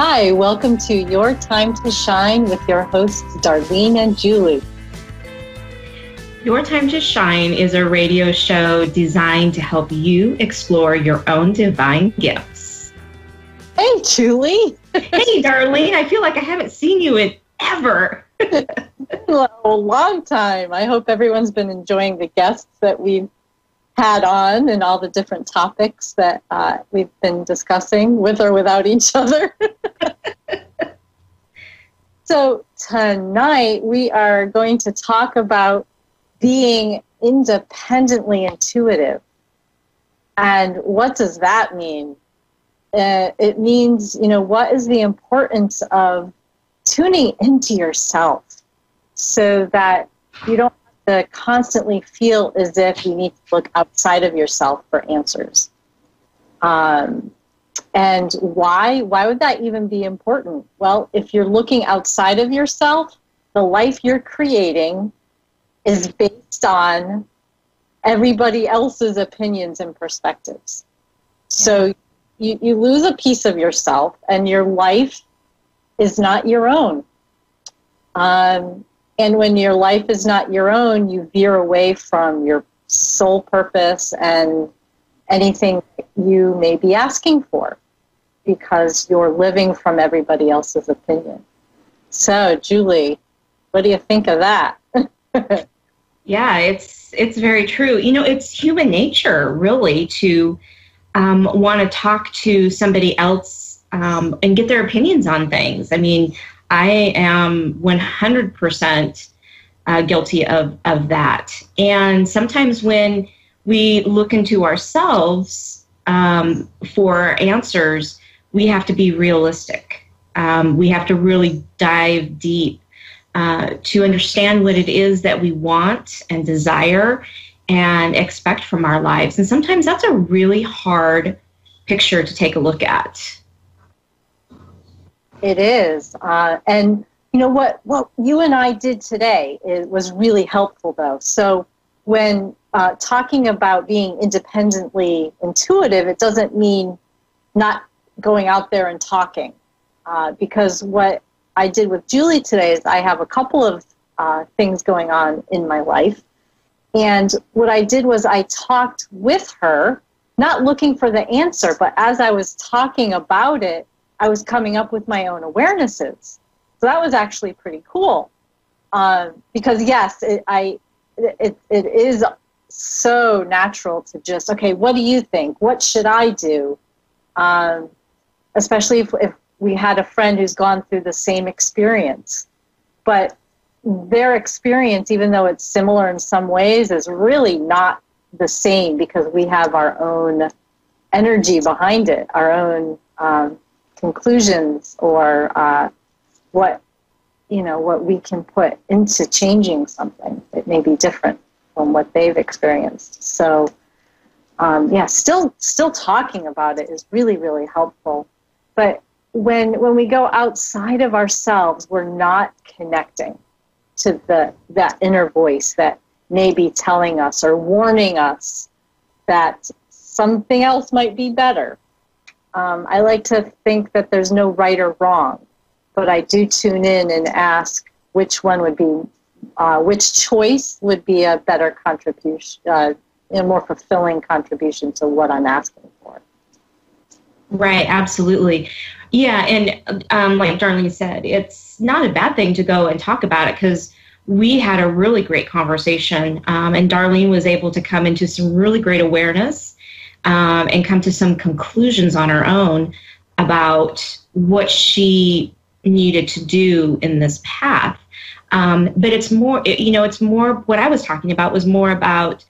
Hi, welcome to Your Time to Shine with your hosts, Darlene and Julie. Your Time to Shine is a radio show designed to help you explore your own divine gifts. Hey, Julie. Hey, Darlene. I feel like I haven't seen you in ever. A long time. I hope everyone's been enjoying the guests that we've had on and all the different topics that we've been discussing with or without each other. So tonight we are going to talk about being independently intuitive. And what does that mean? It means, what is the importance of tuning into yourself so that you don't have to constantly feel as if you need to look outside of yourself for answers. And why would that even be important? Well, if you're looking outside of yourself, the life you're creating is based on everybody else's opinions and perspectives. So you lose a piece of yourself and your life is not your own. And when your life is not your own, you veer away from your soul purpose and anything you may be asking for because you're living from everybody else's opinion. So, Julie, what do you think of that? Yeah, it's very true. It's human nature, really, to want to talk to somebody else and get their opinions on things. I mean, I am 100% guilty of that. And sometimes when we look into ourselves for answers, we have to be realistic. We have to really dive deep to understand what it is that we want and desire and expect from our lives. And sometimes that's a really hard picture to take a look at. It is. And what you and I did today was really helpful, though. So when talking about being independently intuitive, it doesn't mean not going out there and talking. Because what I did with Julie today is I have a couple of things going on in my life. And what I did was I talked with her, not looking for the answer, but as I was talking about it, I was coming up with my own awarenesses. So that was actually pretty cool. Because yes, it is so natural to just, okay, what do you think? What should I do? Especially if we had a friend who's gone through the same experience. But their experience, even though it's similar in some ways, is really not the same because we have our own energy behind it, our own conclusions or what we can put into changing something that may be different from what they've experienced. So, still talking about it is really, really helpful. But when we go outside of ourselves, we're not connecting to that inner voice that may be telling us or warning us that something else might be better. I like to think that there's no right or wrong, but I do tune in and ask which one would be, which choice would be a better contribution, a more fulfilling contribution to what I'm asking for. Right, absolutely. Yeah, and like Darlene said, it's not a bad thing to go and talk about it because we had a really great conversation, and Darlene was able to come into some really great awareness and come to some conclusions on her own about what she needed to do in this path. But it's more, it's more, what I was talking about was more about,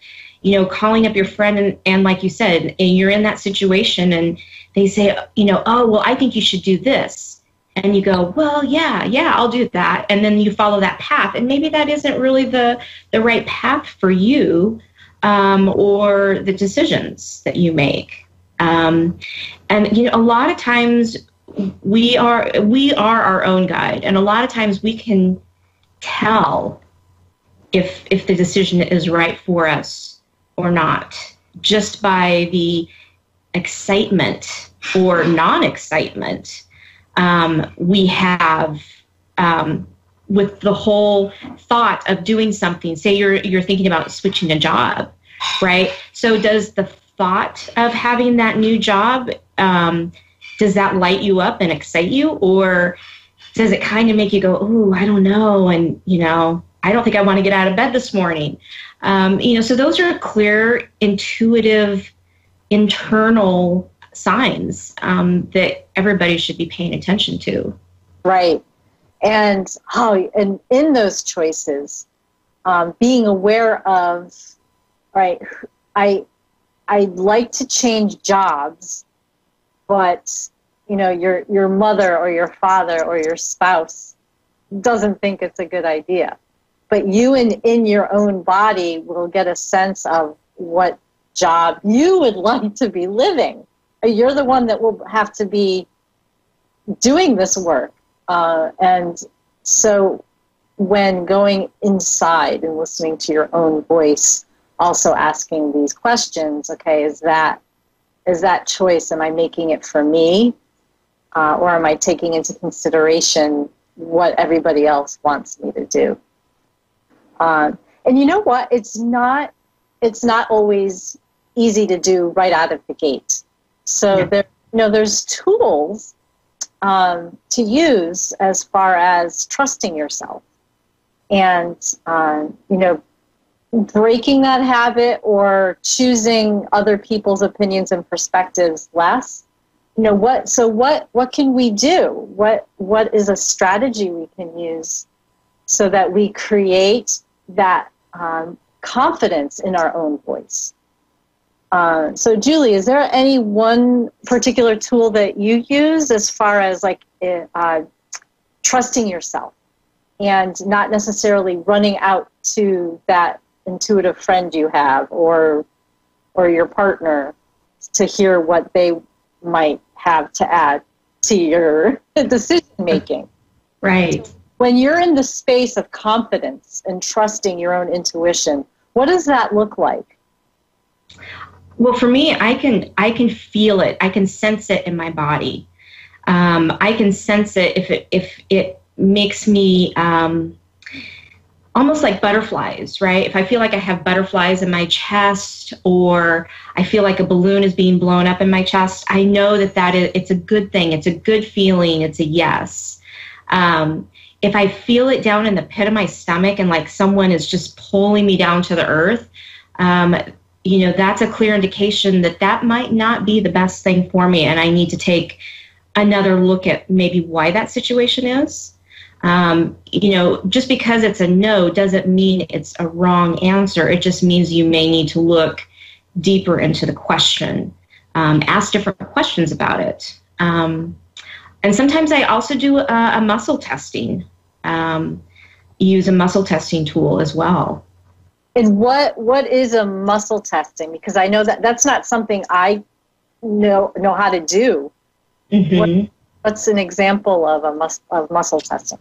calling up your friend and like you said, and you're in that situation and they say, oh, well, I think you should do this. And you go, well, yeah, I'll do that. And then you follow that path. And maybe that isn't really the right path for you or the decisions that you make. And, a lot of times we are our own guide. And a lot of times we can tell if the decision is right for us or not, just by the excitement or non-excitement we have with the whole thought of doing something. Say you're thinking about switching a job, right? So does the thought of having that new job, does that light you up and excite you, or does it kind of make you go, ooh, I don't know, and I don't think I want to get out of bed this morning? So those are clear, intuitive, internal signs that everybody should be paying attention to. Right. And in those choices, being aware of, right, I'd like to change jobs, but your mother or your father or your spouse doesn't think it's a good idea. But you in your own body will get a sense of what job you would like to be living. You're the one that will have to be doing this work. And so when going inside and listening to your own voice, also asking these questions, okay, is that choice, am I making it for me? Or am I taking into consideration what everybody else wants me to do? And you know what? It's not always easy to do right out of the gate. So there's tools to use as far as trusting yourself and breaking that habit or choosing other people's opinions and perspectives less. What can we do? What is a strategy we can use so that we create that confidence in our own voice? So Julie, is there any one particular tool that you use as far as trusting yourself and not necessarily running out to that intuitive friend you have or your partner to hear what they might have to add to your decision making? Right. When you're in the space of confidence and trusting your own intuition, what does that look like? Well, for me, I can feel it. I can sense it in my body. I can sense it if it makes me almost like butterflies, right? If I feel like I have butterflies in my chest, or I feel like a balloon is being blown up in my chest, I know it's a good thing. It's a good feeling. It's a yes. If I feel it down in the pit of my stomach and like someone is just pulling me down to the earth, that's a clear indication that might not be the best thing for me, and I need to take another look at maybe why that situation is. Just because it's a no doesn't mean it's a wrong answer. It just means you may need to look deeper into the question, ask different questions about it. And sometimes I also do a muscle testing, use a muscle testing tool as well. And what is a muscle testing? Because I know that's not something I know how to do. Mm-hmm. What's an example of muscle testing?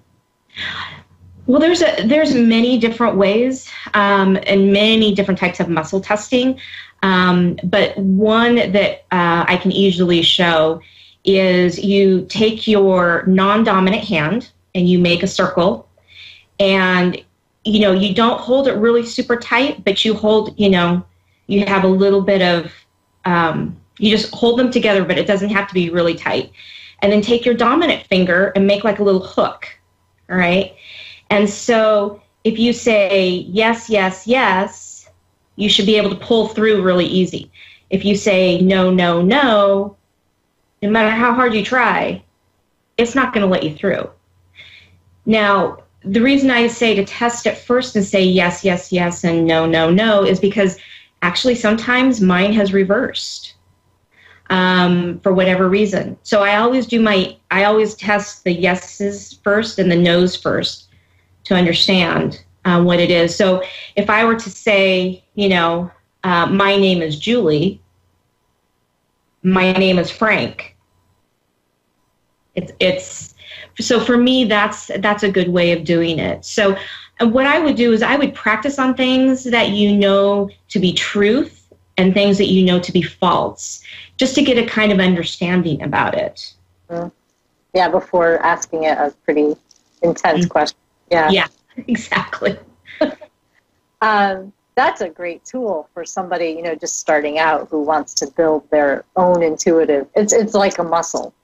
Well, there's many different ways and many different types of muscle testing. But one that I can easily show is you take your non-dominant hand and you make a circle, and you don't hold it really super tight, but you hold, you have a little bit of, you just hold them together, but it doesn't have to be really tight. And then take your dominant finger and make like a little hook, all right? And so if you say yes, yes, yes, you should be able to pull through really easy. If you say no, no, no, no matter how hard you try, it's not going to let you through. Now, the reason I say to test it first and say yes, yes, yes, and no, no, no is because actually sometimes mine has reversed for whatever reason. So I always test the yeses first and the nos first to understand what it is. So if I were to say, my name is Julie, my name is Frank, so for me, that's a good way of doing it. So what I would do is I would practice on things that you know to be truth and things that you know to be false, just to get a kind of understanding about it. Yeah, before asking it a pretty intense question. Yeah. Yeah, exactly. That's a great tool for somebody, just starting out who wants to build their own intuitive. It's like a muscle.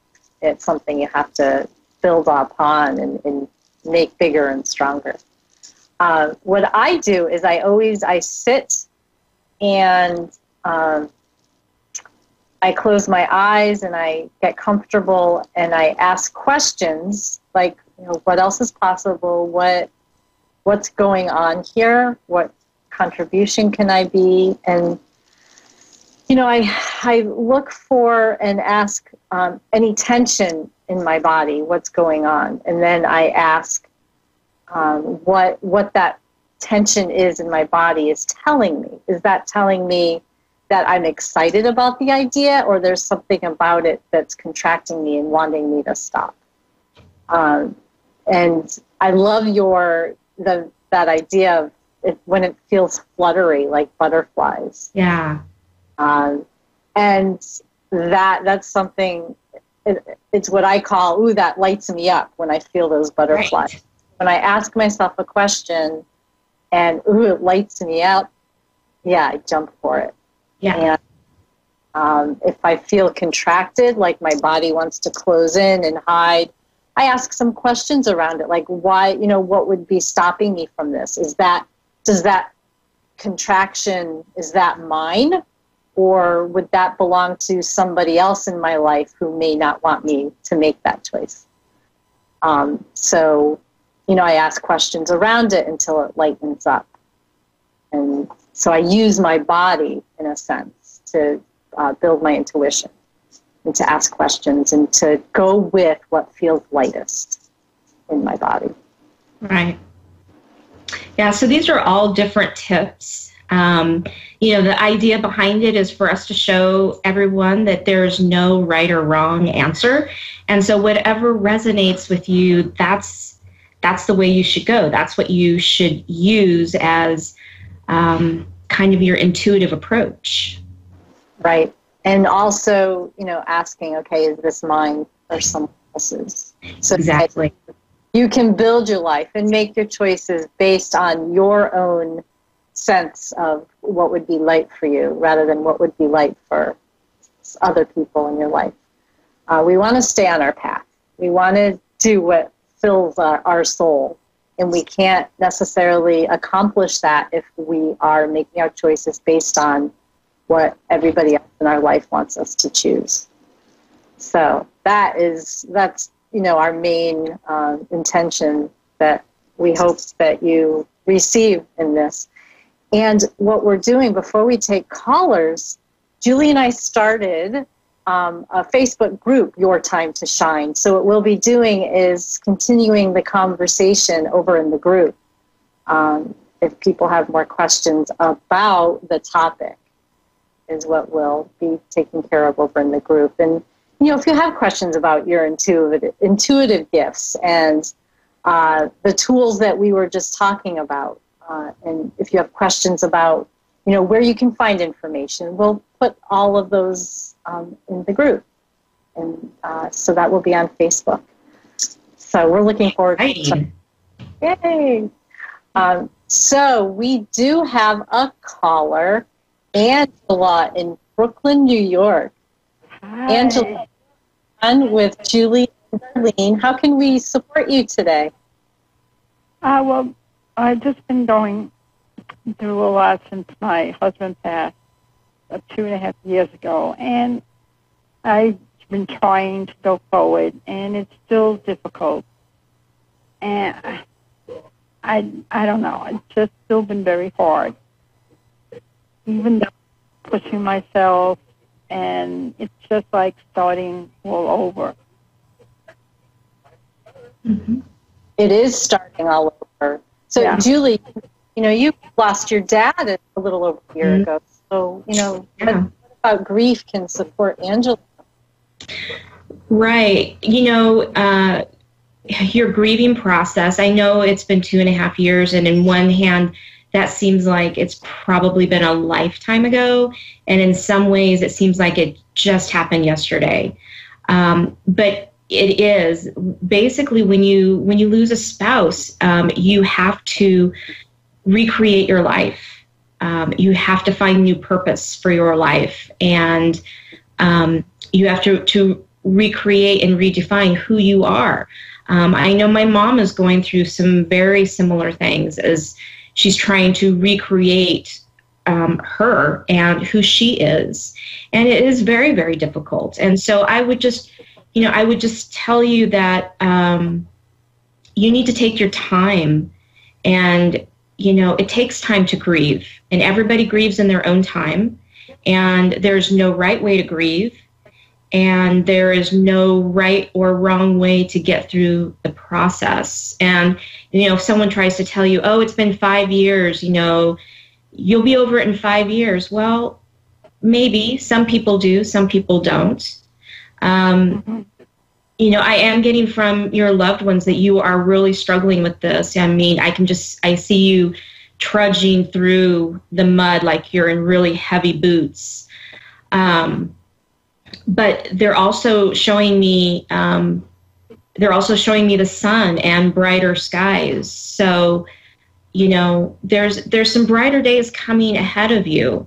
It's something you have to build upon and make bigger and stronger. What I do is I sit and I close my eyes and I get comfortable and I ask questions like, what else is possible? What's going on here? What contribution can I be? And, I look for and ask any tension in my body, what's going on. And then I ask what that tension is in my body is telling me. Is that telling me that I'm excited about the idea, or there's something about it that's contracting me and wanting me to stop? And I love that idea of when it feels fluttery, like butterflies. Yeah. And that's something, it's what I call, that lights me up when I feel those butterflies. Right. When I ask myself a question and, it lights me up, I jump for it. Yeah. And if I feel contracted, like my body wants to close in and hide, I ask some questions around it, like why, what would be stopping me from this? Does that contraction, is that mine? Or would that belong to somebody else in my life who may not want me to make that choice? So, I ask questions around it until it lightens up. And so I use my body, in a sense, to build my intuition and to ask questions and to go with what feels lightest in my body. Right. Yeah, so these are all different tips. The idea behind it is for us to show everyone that there's no right or wrong answer. And so whatever resonates with you, that's the way you should go. That's what you should use as kind of your intuitive approach. Right. And also, asking, okay, is this mine or someone else's? So exactly. You can build your life and make your choices based on your own sense of what would be light for you rather than what would be light for other people in your life. We want to stay on our path. We want to do what fills our soul. And we can't necessarily accomplish that if we are making our choices based on what everybody else in our life wants us to choose. So that's our main intention that we hope that you receive in this. And what we're doing before we take callers, Julie and I started a Facebook group, Your Time to Shine. So what we'll be doing is continuing the conversation over in the group. If people have more questions about the topic, is what we'll be taking care of over in the group. And, if you have questions about your intuitive gifts and the tools that we were just talking about, and if you have questions about, where you can find information, we'll put all of those in the group. And so that will be on Facebook. So we're looking forward to it. Yay! So we do have a caller, Angela in Brooklyn, New York. Hi. Angela, on with Julie and Darlene. How can we support you today? Well, I've just been going through a lot since my husband passed 2.5 years ago, and I've been trying to go forward, and it's still difficult. And I don't know. It's just still been very hard, even though I'm pushing myself, and it's just like starting all over. Mm-hmm. It is starting all over. So, yeah. Julie, you lost your dad a little over a year ago. So, what about grief can support Angela? Right. Your grieving process, I know it's been 2.5 years, and in one hand, that seems like it's probably been a lifetime ago. And in some ways, it seems like it just happened yesterday. But it is basically when you lose a spouse, you have to recreate your life. You have to find new purpose for your life, and you have to recreate and redefine who you are. I know my mom is going through some very similar things as she's trying to recreate her and who she is. And it is very, very difficult. And so I would just tell you that you need to take your time, and, it takes time to grieve, and everybody grieves in their own time, and there's no right way to grieve. And there is no right or wrong way to get through the process. And, if someone tries to tell you, oh, it's been 5 years, you'll be over it in 5 years. Well, maybe. Some people do, some people don't. I am getting from your loved ones that you are really struggling with this. I mean, I see you trudging through the mud like you're in really heavy boots. But they're also showing me the sun and brighter skies. So, there's some brighter days coming ahead of you.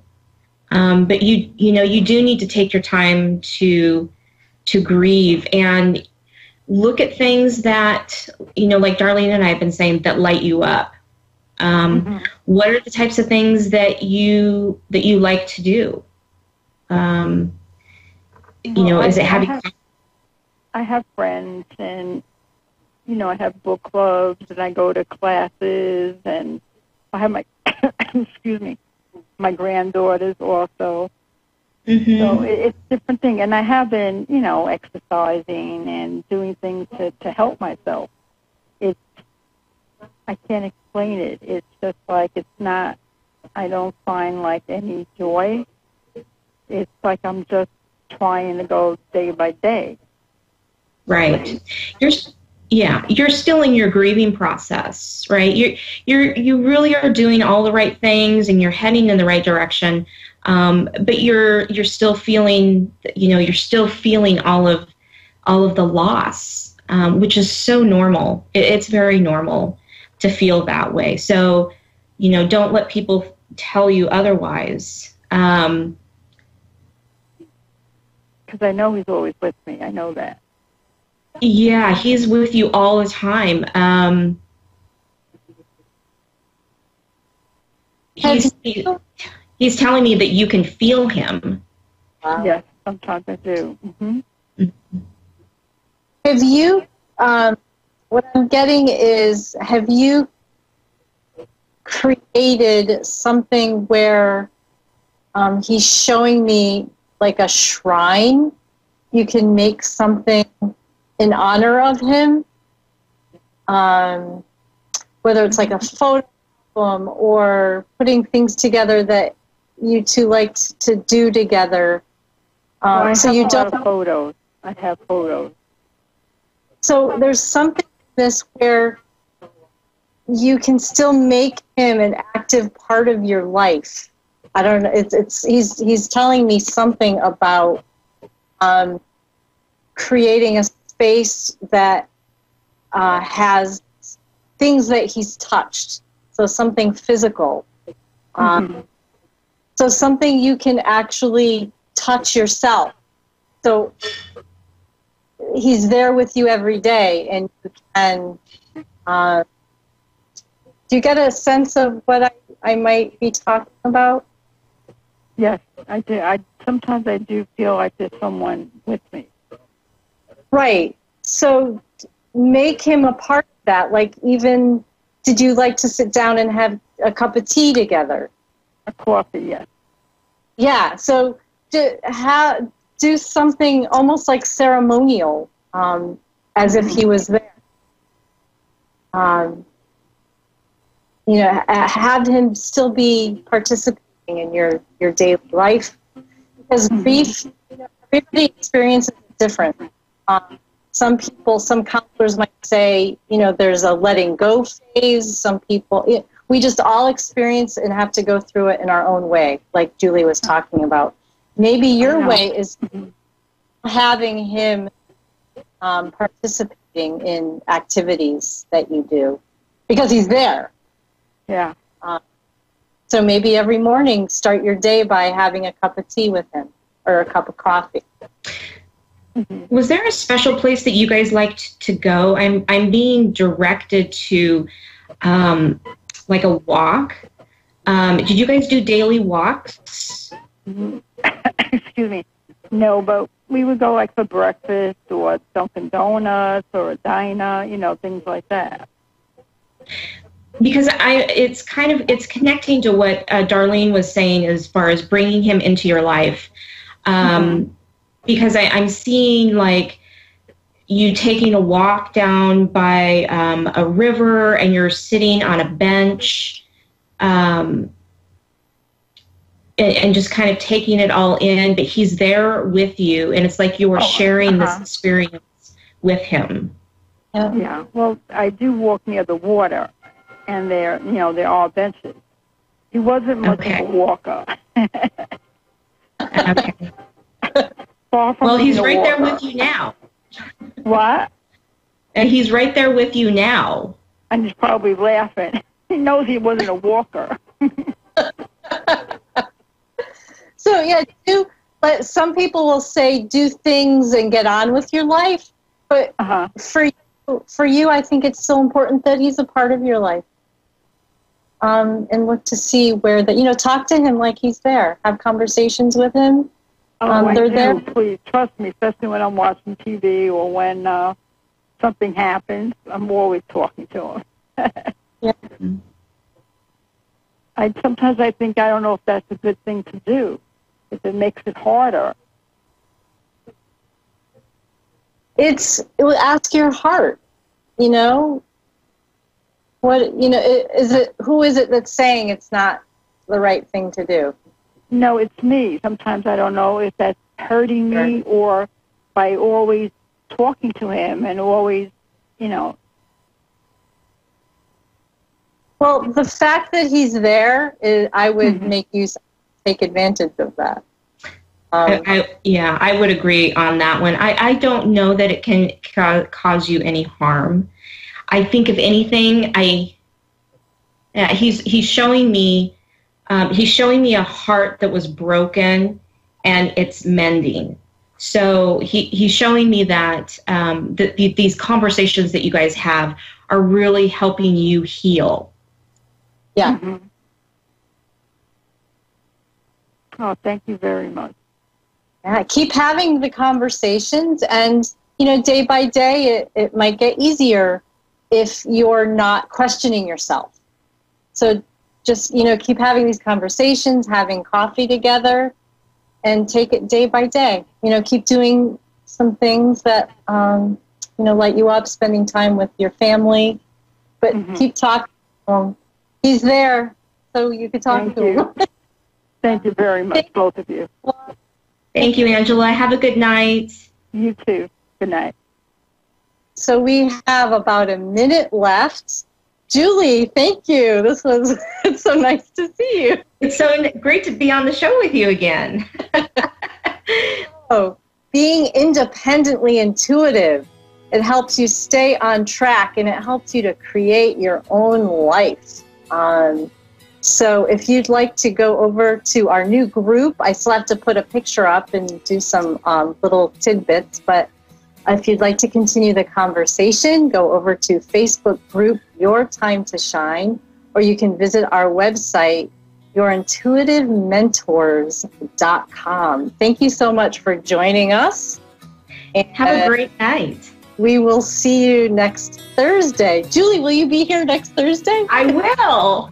But you do need to take your time to grieve and look at things that, like Darlene and I have been saying, that light you up. What are the types of things that you like to do? Is it having... I have friends, and, I have book clubs, and I go to classes, and I have my, excuse me, my granddaughters also. So it's a different thing. And I have been, exercising and doing things to help myself. I can't explain it. It's just like I don't find like any joy. It's like I'm just trying to go day by day. Right. You're still in your grieving process, right? You really are doing all the right things, and you're heading in the right direction. But you're still feeling, you're still feeling all of the loss, which is so normal. It's very normal to feel that way. So, don't let people tell you otherwise. Because I know he's always with me. I know that. Yeah, he's with you all the time. He's telling me that you can feel him. Yes, sometimes I do. Have you, what I'm getting is, have you created something where he's showing me like a shrine? You can make something in honor of him, whether it's like a photo album or putting things together that you two like to do together. I so you don't have photos. I have photos. So there's something in this where you can still make him an active part of your life. I don't know. He's telling me something about creating a space that has things that he's touched. So something physical. So something you can actually touch yourself. So he's there with you every day, and you can. Do you get a sense of what I might be talking about? Yes, I do. Sometimes I do feel like there's someone with me. Right. So make him a part of that. Like, even, did you like to sit down and have a cup of tea together? A coffee, yes. Yeah. So do something almost like ceremonial, as if he was there. Have him still be participating in your daily life, because grief, everybody experiences it different. Some counselors might say, there's a letting go phase. Some people, we just all experience and have to go through it in our own way, like Julie was talking about. Maybe your way is having him participating in activities that you do because he's there. Yeah. So maybe every morning start your day by having a cup of tea with him or a cup of coffee. Mm-hmm. Was there a special place that you guys liked to go? I'm being directed to like a walk. Did you guys do daily walks? Excuse me. No, but we would go like for breakfast or Dunkin' Donuts or a diner, things like that. Because it's connecting to what Darlene was saying as far as bringing him into your life. Because I'm seeing like you taking a walk down by a river and you're sitting on a bench and just kind of taking it all in, but he's there with you, and it's like you are sharing this experience with him. Yeah. Well, I do walk near the water, and they're all benches. He wasn't much of a walker. Okay. Far from well, he's right walker. there with you now. What? And he's right there with you now. And he's probably laughing. He knows he wasn't a walker. So yeah, but some people will say do things and get on with your life. But for you, I think it's so important that he's a part of your life. And look to see where talk to him like he's there. Have conversations with him. They're there. Please trust me, especially when I'm watching TV or when something happens. I'm always talking to him. Yeah. Sometimes I think I don't know if that's a good thing to do. If it makes it harder. It will ask your heart. What is it? Who is it that's saying it's not the right thing to do? No, it's me. Sometimes I don't know if that's hurting me or by always talking to him and always, Well, the fact that he's there, I would make you take advantage of that. I would agree on that one. I don't know that it can cause you any harm. I think if anything, he's showing me a heart that was broken and it's mending. So he's showing me that these conversations that you guys have are really helping you heal. Yeah. Mm-hmm. Oh, thank you very much. Yeah, keep having the conversations, and day by day it might get easier if you're not questioning yourself. So just keep having these conversations, having coffee together, and take it day by day. Keep doing some things that light you up, spending time with your family, but keep talking. He's there, so you can talk to him. Thank you very much, both of you. Thank you, Angela. Have a good night. You too. Good night. So we have about a minute left. Julie, thank you. It's so nice to see you. It's so great to be on the show with you again. Being independently intuitive, it helps you stay on track and it helps you to create your own life. So if you'd like to go over to our new group, I still have to put a picture up and do some little tidbits, but if you'd like to continue the conversation, go over to Facebook group Your Time to Shine, or you can visit our website, yourintuitivementors.com. Thank you so much for joining us. And have a great night. We will see you next Thursday. Julie, will you be here next Thursday? I will.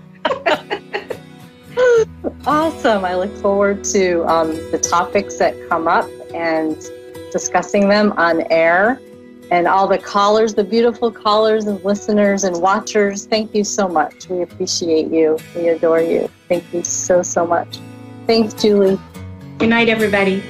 Awesome. I look forward to the topics that come up and discussing them on air. And all the callers, the beautiful callers and listeners and watchers, thank you so much. We appreciate you. We adore you. Thank you so, so much. Thanks, Julie. Good night, everybody.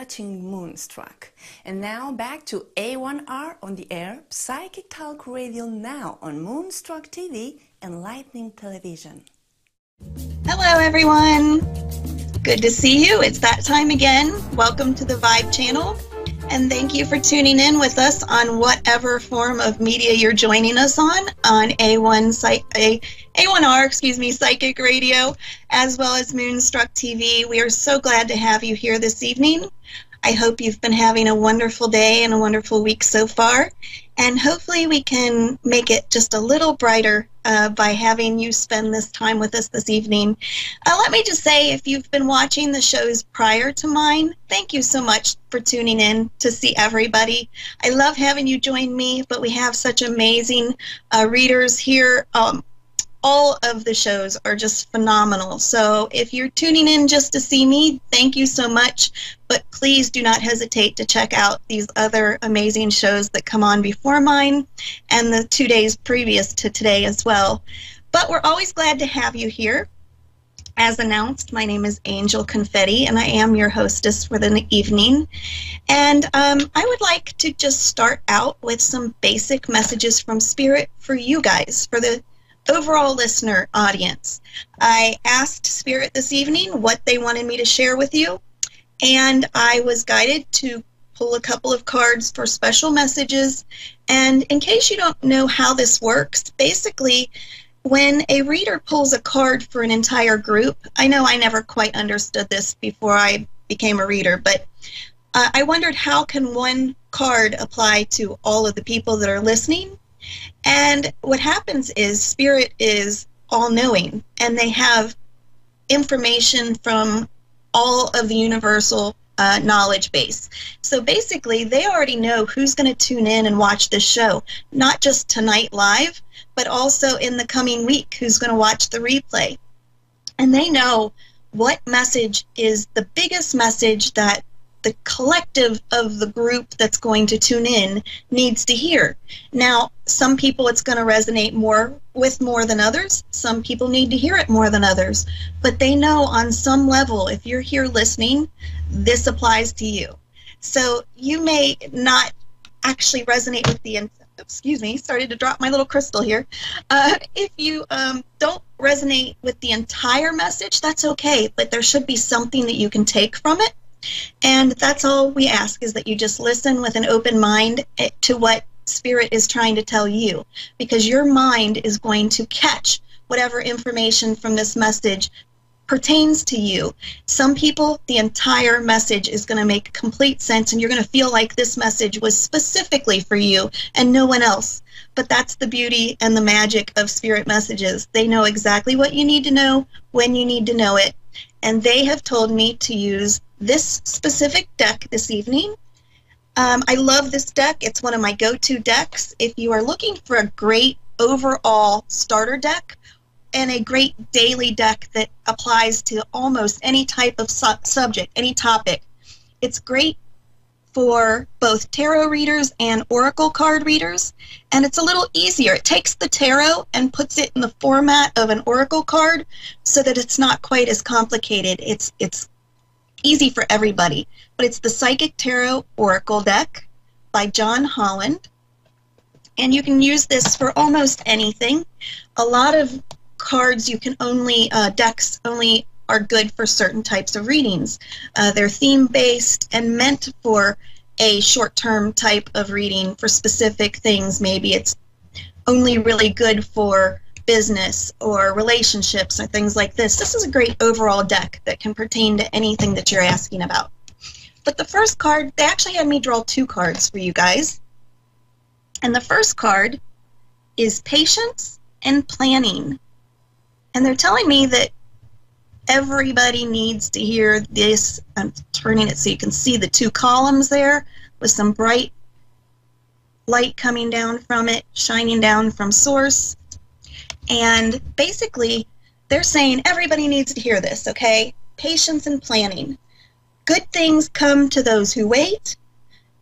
watching Moonstruck. And now back to A1R on the air, Psychic Talk Radio now on Moonstruck TV and Lightning Television. Hello everyone! Good to see you. It's that time again. Welcome to the Vibe channel. And thank you for tuning in with us on whatever form of media you're joining us on A1R Psychic Radio, as well as Moonstruck TV. We are so glad to have you here this evening. I hope you've been having a wonderful day and a wonderful week so far. And hopefully we can make it just a little brighter by having you spend this time with us this evening. Let me just say, if you've been watching the shows prior to mine, thank you so much for tuning in to see everybody. I love having you join me, but we have such amazing readers here. All of the shows are just phenomenal. So if you're tuning in just to see me, thank you so much. But please do not hesitate to check out these other amazing shows that come on before mine and the 2 days previous to today as well. But we're always glad to have you here. As announced, my name is Angel Confetti, and I am your hostess for the evening. And I would like to just start out with some basic messages from Spirit for you guys, for the overall listener audience. I asked Spirit this evening what they wanted me to share with you, and I was guided to pull a couple of cards for special messages. And in case you don't know how this works, basically when a reader pulls a card for an entire group, I know I never quite understood this before I became a reader, but I wondered how can one card apply to all of the people that are listening. And what happens is Spirit is all-knowing, and they have information from all of the universal knowledge base. So basically, they already know who's going to tune in and watch this show, not just tonight live, but also in the coming week, who's going to watch the replay. And they know what message is the biggest message that the collective of the group that's going to tune in needs to hear. Now, some people it's going to resonate more than others. Some people need to hear it more than others. But they know on some level, if you're here listening, this applies to you. So you may not actually resonate with the, excuse me, started to drop my little crystal here. If you don't resonate with the entire message, that's okay, but there should be something that you can take from it. And that's all we ask, is that you just listen with an open mind to what Spirit is trying to tell you, because your mind is going to catch whatever information from this message pertains to you. Some people, the entire message is going to make complete sense, and you're going to feel like this message was specifically for you and no one else. But that's the beauty and the magic of Spirit messages. They know exactly what you need to know, when you need to know it. And they have told me to use this specific deck this evening. I love this deck. It's one of my go-to decks. If you are looking for a great overall starter deck and a great daily deck that applies to almost any type of subject, any topic, it's great for both tarot readers and oracle card readers, and it's a little easier. It takes the tarot and puts it in the format of an oracle card so that it's not quite as complicated. It's easy for everybody. But it's the Psychic Tarot Oracle deck by John Holland, and you can use this for almost anything. A lot of cards you can only, decks only are good for certain types of readings. They're theme-based and meant for a short-term type of reading for specific things. Maybe it's only really good for business or relationships or things like this. This is a great overall deck that can pertain to anything that you're asking about. But the first card, they actually had me draw two cards for you guys. And the first card is Patience and Planning. And they're telling me that everybody needs to hear this. I'm turning it so you can see the two columns there with some bright light coming down from it, shining down from source. And basically, they're saying everybody needs to hear this, okay? Patience and planning. Good things come to those who wait.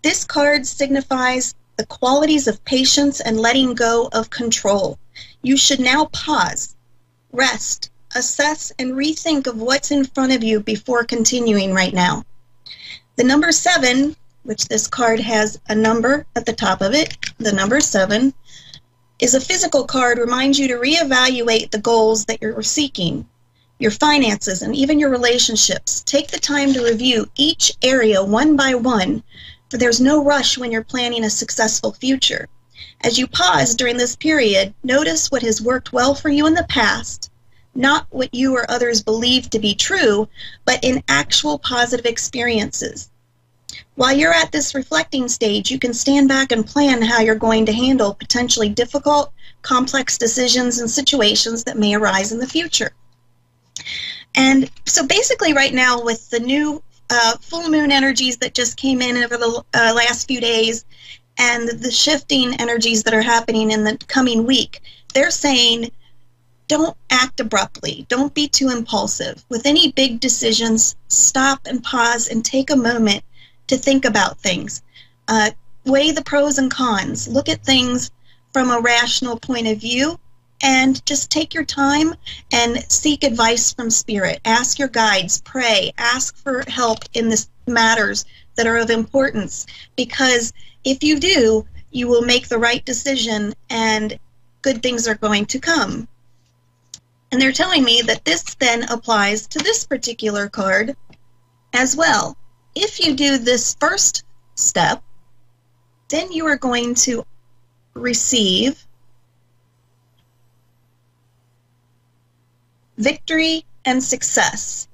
This card signifies the qualities of patience and letting go of control. You should now pause, rest, assess, and rethink of what's in front of you before continuing right now. The number 7, which this card has a number at the top of it, the number 7, is a physical card, reminds you to reevaluate the goals that you're seeking, your finances, and even your relationships. Take the time to review each area one by one, for there's no rush when you're planning a successful future. As you pause during this period, notice what has worked well for you in the past, not what you or others believe to be true, but in actual positive experiences. While you're at this reflecting stage, you can stand back and plan how you're going to handle potentially difficult, complex decisions and situations that may arise in the future. And so basically right now, with the new full moon energies that just came in over the last few days, and the shifting energies that are happening in the coming week, they're saying, don't act abruptly. Don't be too impulsive. With any big decisions, stop and pause and take a moment to think about things. Weigh the pros and cons. Look at things from a rational point of view, and just take your time and seek advice from Spirit. Ask your guides, pray, ask for help in this matters that are of importance, because if you do, you will make the right decision and good things are going to come. And they're telling me that this then applies to this particular card as well. If you do this first step, then you are going to receive victory and success.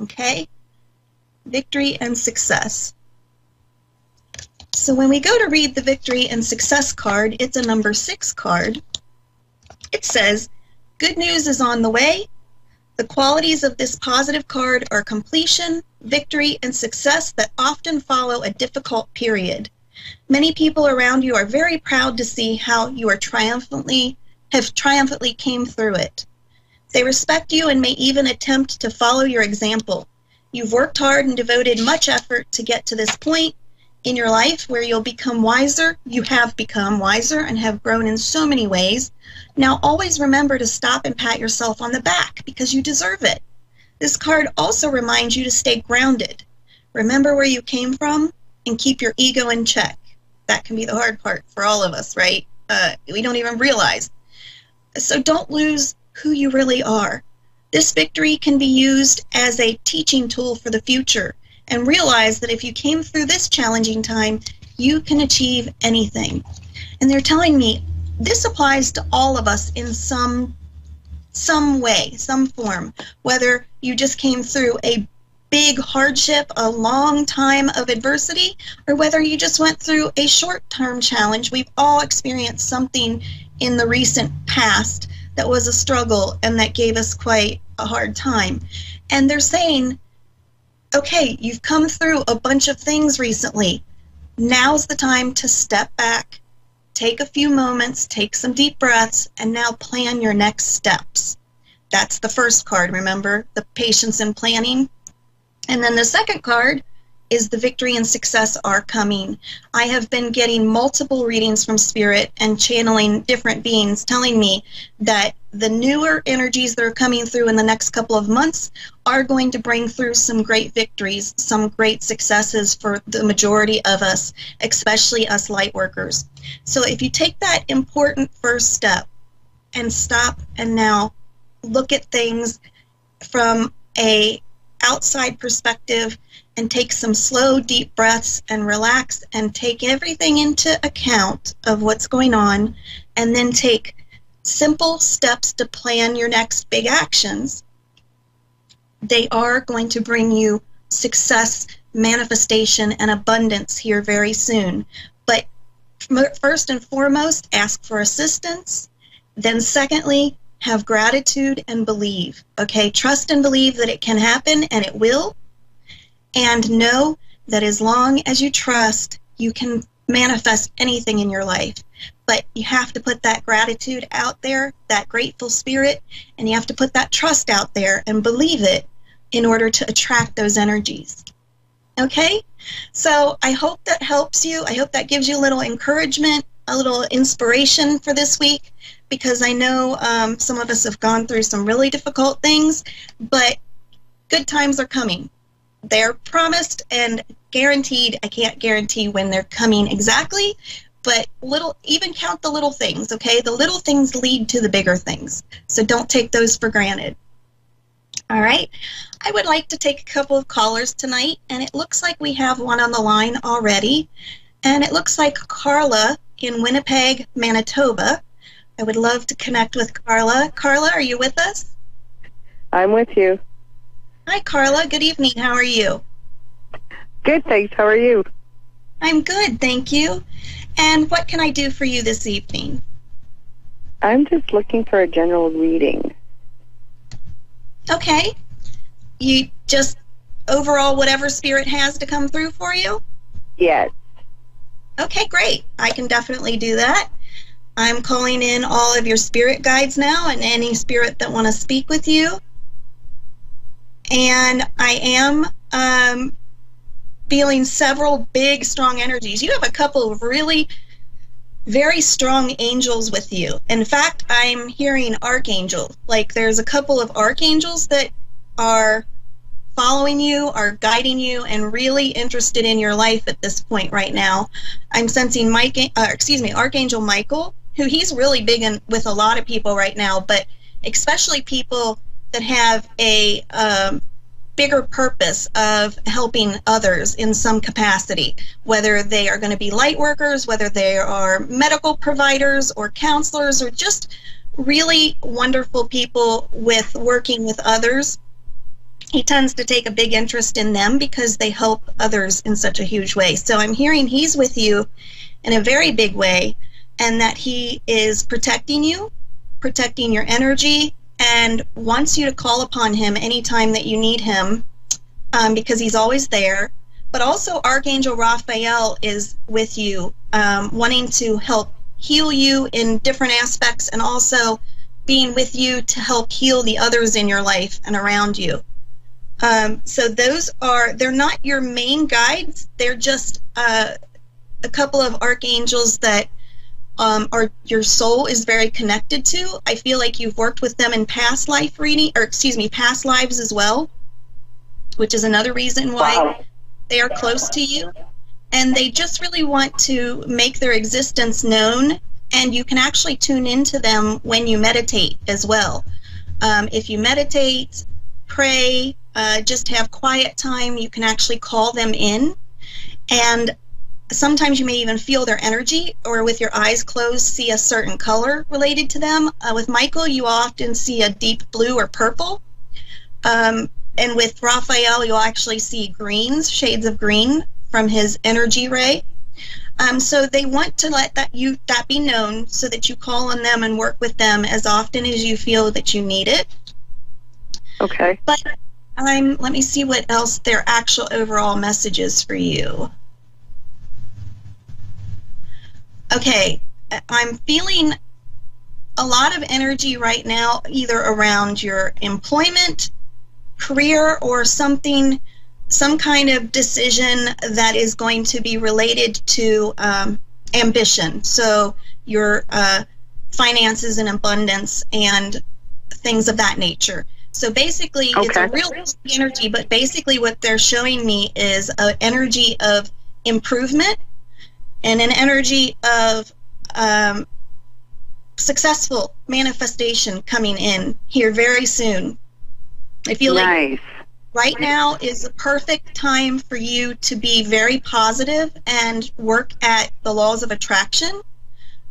Okay? Victory and success. So when we go to read the victory and success card, it's a number 6 card. It says, good news is on the way. The qualities of this positive card are completion, victory, and success that often follow a difficult period. Many people around you are very proud to see how you are triumphantly came through it. They respect you and may even attempt to follow your example. You've worked hard and devoted much effort to get to this point in your life where you'll become wiser. You have become wiser and have grown in so many ways. Now always remember to stop and pat yourself on the back, because you deserve it. This card also reminds you to stay grounded. Remember where you came from and keep your ego in check. That can be the hard part for all of us, right? We don't even realize. So don't lose who you really are. This victory can be used as a teaching tool for the future. And realize that if you came through this challenging time, you can achieve anything. And they're telling me this applies to all of us in some way, some form. Whether you just came through a big hardship, a long time of adversity, or whether you just went through a short-term challenge. We've all experienced something in the recent past that was a struggle and that gave us quite a hard time. And they're saying, okay, you've come through a bunch of things recently. Now's the time to step back, take a few moments, take some deep breaths, and now plan your next steps. That's the first card, remember, the patience and planning. And then the second card is the victory and success are coming. I have been getting multiple readings from Spirit and channeling different beings telling me that the newer energies that are coming through in the next couple of months are going to bring through some great victories, some great successes for the majority of us, especially us light workers. So if you take that important first step and stop and now look at things from a outside perspective and take some slow, deep breaths and relax and take everything into account of what's going on, and then take simple steps to plan your next big actions, they are going to bring you success, manifestation, and abundance here very soon. But first and foremost, ask for assistance. Then secondly, have gratitude and believe. Okay, trust and believe that it can happen, and it will. And know that as long as you trust, you can manifest anything in your life. But you have to put that gratitude out there, that grateful spirit, and you have to put that trust out there and believe it in order to attract those energies. Okay? So I hope that helps you. I hope that gives you a little encouragement, a little inspiration for this week, because I know some of us have gone through some really difficult things, but good times are coming. They're promised, and guaranteed, I can't guarantee when they're coming exactly, but even count the little things, okay? The little things lead to the bigger things, so don't take those for granted. All right, I would like to take a couple of callers tonight, and it looks like we have one on the line already, and it looks like Carla in Winnipeg, Manitoba. I would love to connect with Carla. Carla, are you with us? I'm with you. Hi, Carla. Good evening. How are you? Good, thanks. How are you? I'm good, thank you. And what can I do for you this evening? I'm just looking for a general reading. Okay. You just overall whatever spirit has to come through for you? Yes. Okay, great. I can definitely do that. I'm calling in all of your spirit guides now and any spirit that want to speak with you. And I am feeling several big, strong energies. You have a couple of really very strong angels with you. In fact, I'm hearing archangels. Like there's a couple of archangels that are following you, are guiding you, and really interested in your life at this point right now. I'm sensing Archangel Michael, who he's really big with a lot of people right now, but especially people that have a bigger purpose of helping others in some capacity, whether they are going to be light workers, whether they are medical providers or counselors, or just really wonderful people with working with others. He tends to take a big interest in them because they help others in such a huge way. So I'm hearing he's with you in a very big way, and that he is protecting you, protecting your energy, and wants you to call upon him anytime that you need him, because he's always there. But also Archangel Raphael is with you, wanting to help heal you in different aspects, and also being with you to help heal the others in your life and around you. So they're not your main guides. They're just a couple of archangels that your soul is very connected to. I feel like you've worked with them in past past lives as well, which is another reason why they are close to you. And they just really want to make their existence known, and you can actually tune into them when you meditate as well. If you meditate, pray, just have quiet time, you can actually call them in, and sometimes you may even feel their energy, or with your eyes closed see a certain color related to them. With Michael, you often see a deep blue or purple. And with Raphael, you'll actually see greens, shades of green from his energy ray. So they want to let that be known, so that you call on them and work with them as often as you feel that you need it. Okay. But let me see what else their actual overall message is for you. Okay, I'm feeling a lot of energy right now, either around your employment, career, or some kind of decision that is going to be related to ambition. So your finances and abundance and things of that nature. So basically, It's a real energy, but basically what they're showing me is an energy of improvement and an energy of successful manifestation coming in here very soon. I feel like right now is the perfect time for you to be very positive and work at the laws of attraction.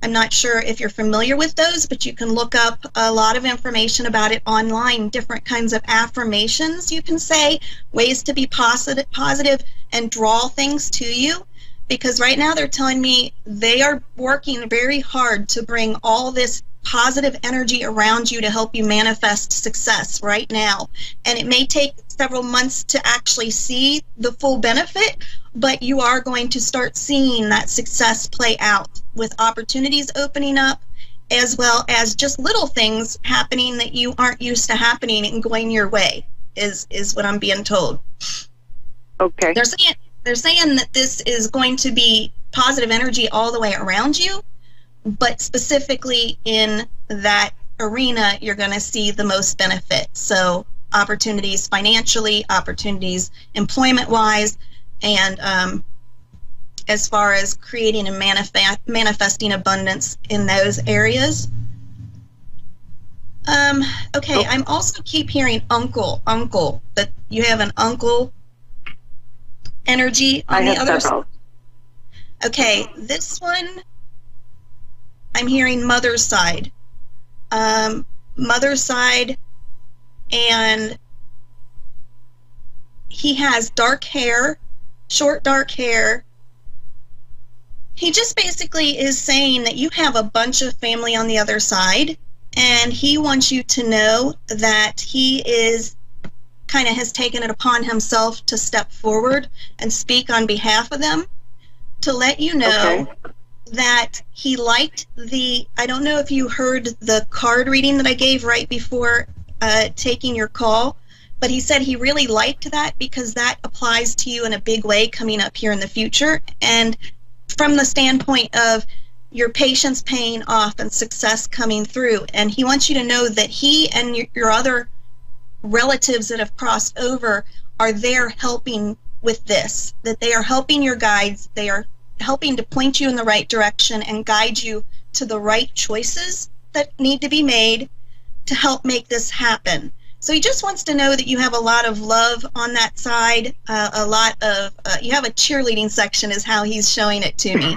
I'm not sure if you're familiar with those, but you can look up a lot of information about it online, different kinds of affirmations you can say, ways to be positive and draw things to you. Because right now they're telling me they are working very hard to bring all this positive energy around you to help you manifest success right now. And it may take several months to actually see the full benefit, but you are going to start seeing that success play out with opportunities opening up, as well as just little things happening that you aren't used to happening and going your way, is what I'm being told. Okay. They're saying that this is going to be positive energy all the way around you, but specifically in that arena, you're going to see the most benefit. So opportunities financially, opportunities employment-wise, and as far as creating and manifesting abundance in those areas. Okay, I'm also keep hearing uncle, that you have an uncle energy on the other side. Okay, this one, I'm hearing mother's side. Mother's side, and he has dark hair, short dark hair. He just basically is saying that you have a bunch of family on the other side, and he wants you to know that he is kind of has taken it upon himself to step forward and speak on behalf of them, to let you know that he liked I don't know if you heard the card reading that I gave right before taking your call, but he said he really liked that because that applies to you in a big way coming up here in the future, and from the standpoint of your patience paying off and success coming through. And he wants you to know that he and your other relatives that have crossed over are there helping with this, that they are helping your guides, they are helping to point you in the right direction and guide you to the right choices that need to be made to help make this happen. So he just wants to know that you have a lot of love on that side, a lot of, you have a cheerleading section is how he's showing it to me.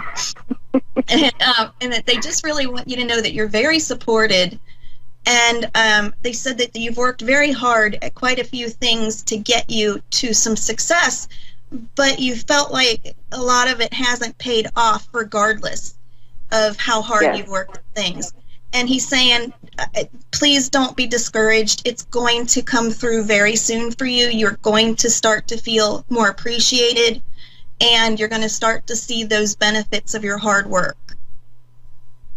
And that they just really want you to know that you're very supported. And they said that you've worked very hard at quite a few things to get you to some success, but you felt like a lot of it hasn't paid off regardless of how hard you've worked at things. And he's saying, please don't be discouraged. It's going to come through very soon for you. You're going to start to feel more appreciated, and you're going to start to see those benefits of your hard work.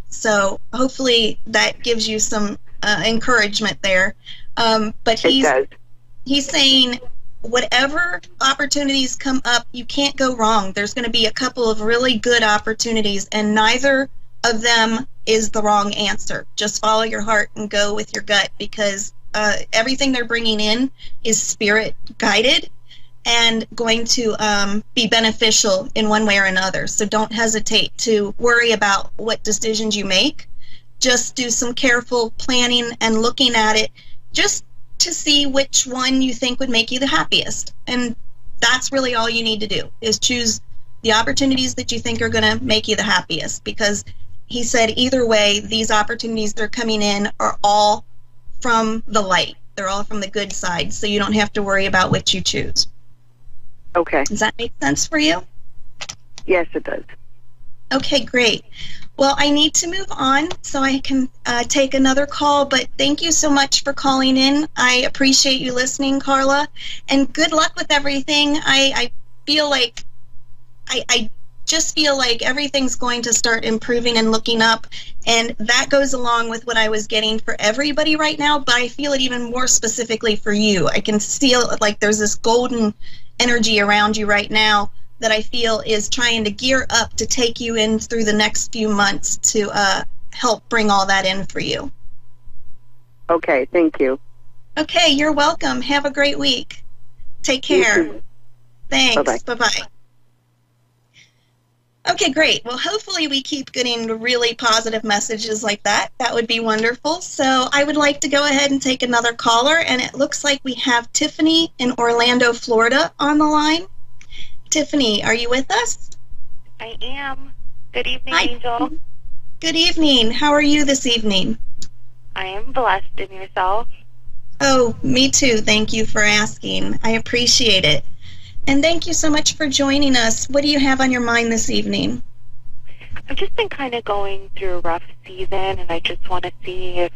So hopefully that gives you some encouragement there. But he's saying whatever opportunities come up, you can't go wrong. There's going to be a couple of really good opportunities, and neither of them is the wrong answer. Just follow your heart and go with your gut, because everything they're bringing in is spirit guided and going to be beneficial in one way or another. So don't hesitate to worry about what decisions you make. Just do some careful planning and looking at it just to see which one you think would make you the happiest. And that's really all you need to do, is choose the opportunities that you think are going to make you the happiest, because he said either way, these opportunities that are coming in are all from the light. They're all from the good side, so you don't have to worry about which you choose. Okay. Does that make sense for you? Yes, it does. Okay, great. Well, I need to move on so I can take another call, but thank you so much for calling in. I appreciate you listening, Carla, and good luck with everything. I feel like I just feel like everything's going to start improving and looking up, and that goes along with what I was getting for everybody right now, but I feel it even more specifically for you. I can feel like there's this golden energy around you right now that I feel is trying to gear up to take you in through the next few months to help bring all that in for you. Okay, thank you. Okay, you're welcome. Have a great week. Take care. Thanks. Bye-bye. Bye-bye. Okay, great. Well, hopefully we keep getting really positive messages like that. That would be wonderful. So I would like to go ahead and take another caller, and it looks like we have Tiffany in Orlando, Florida on the line. Tiffany, are you with us? I am. Good evening, Hi. Angel. Good evening. How are you this evening? I am blessed. And yourself? Oh, me too. Thank you for asking. I appreciate it. And thank you so much for joining us. What do you have on your mind this evening? I've just been kind of going through a rough season, and I just want to see if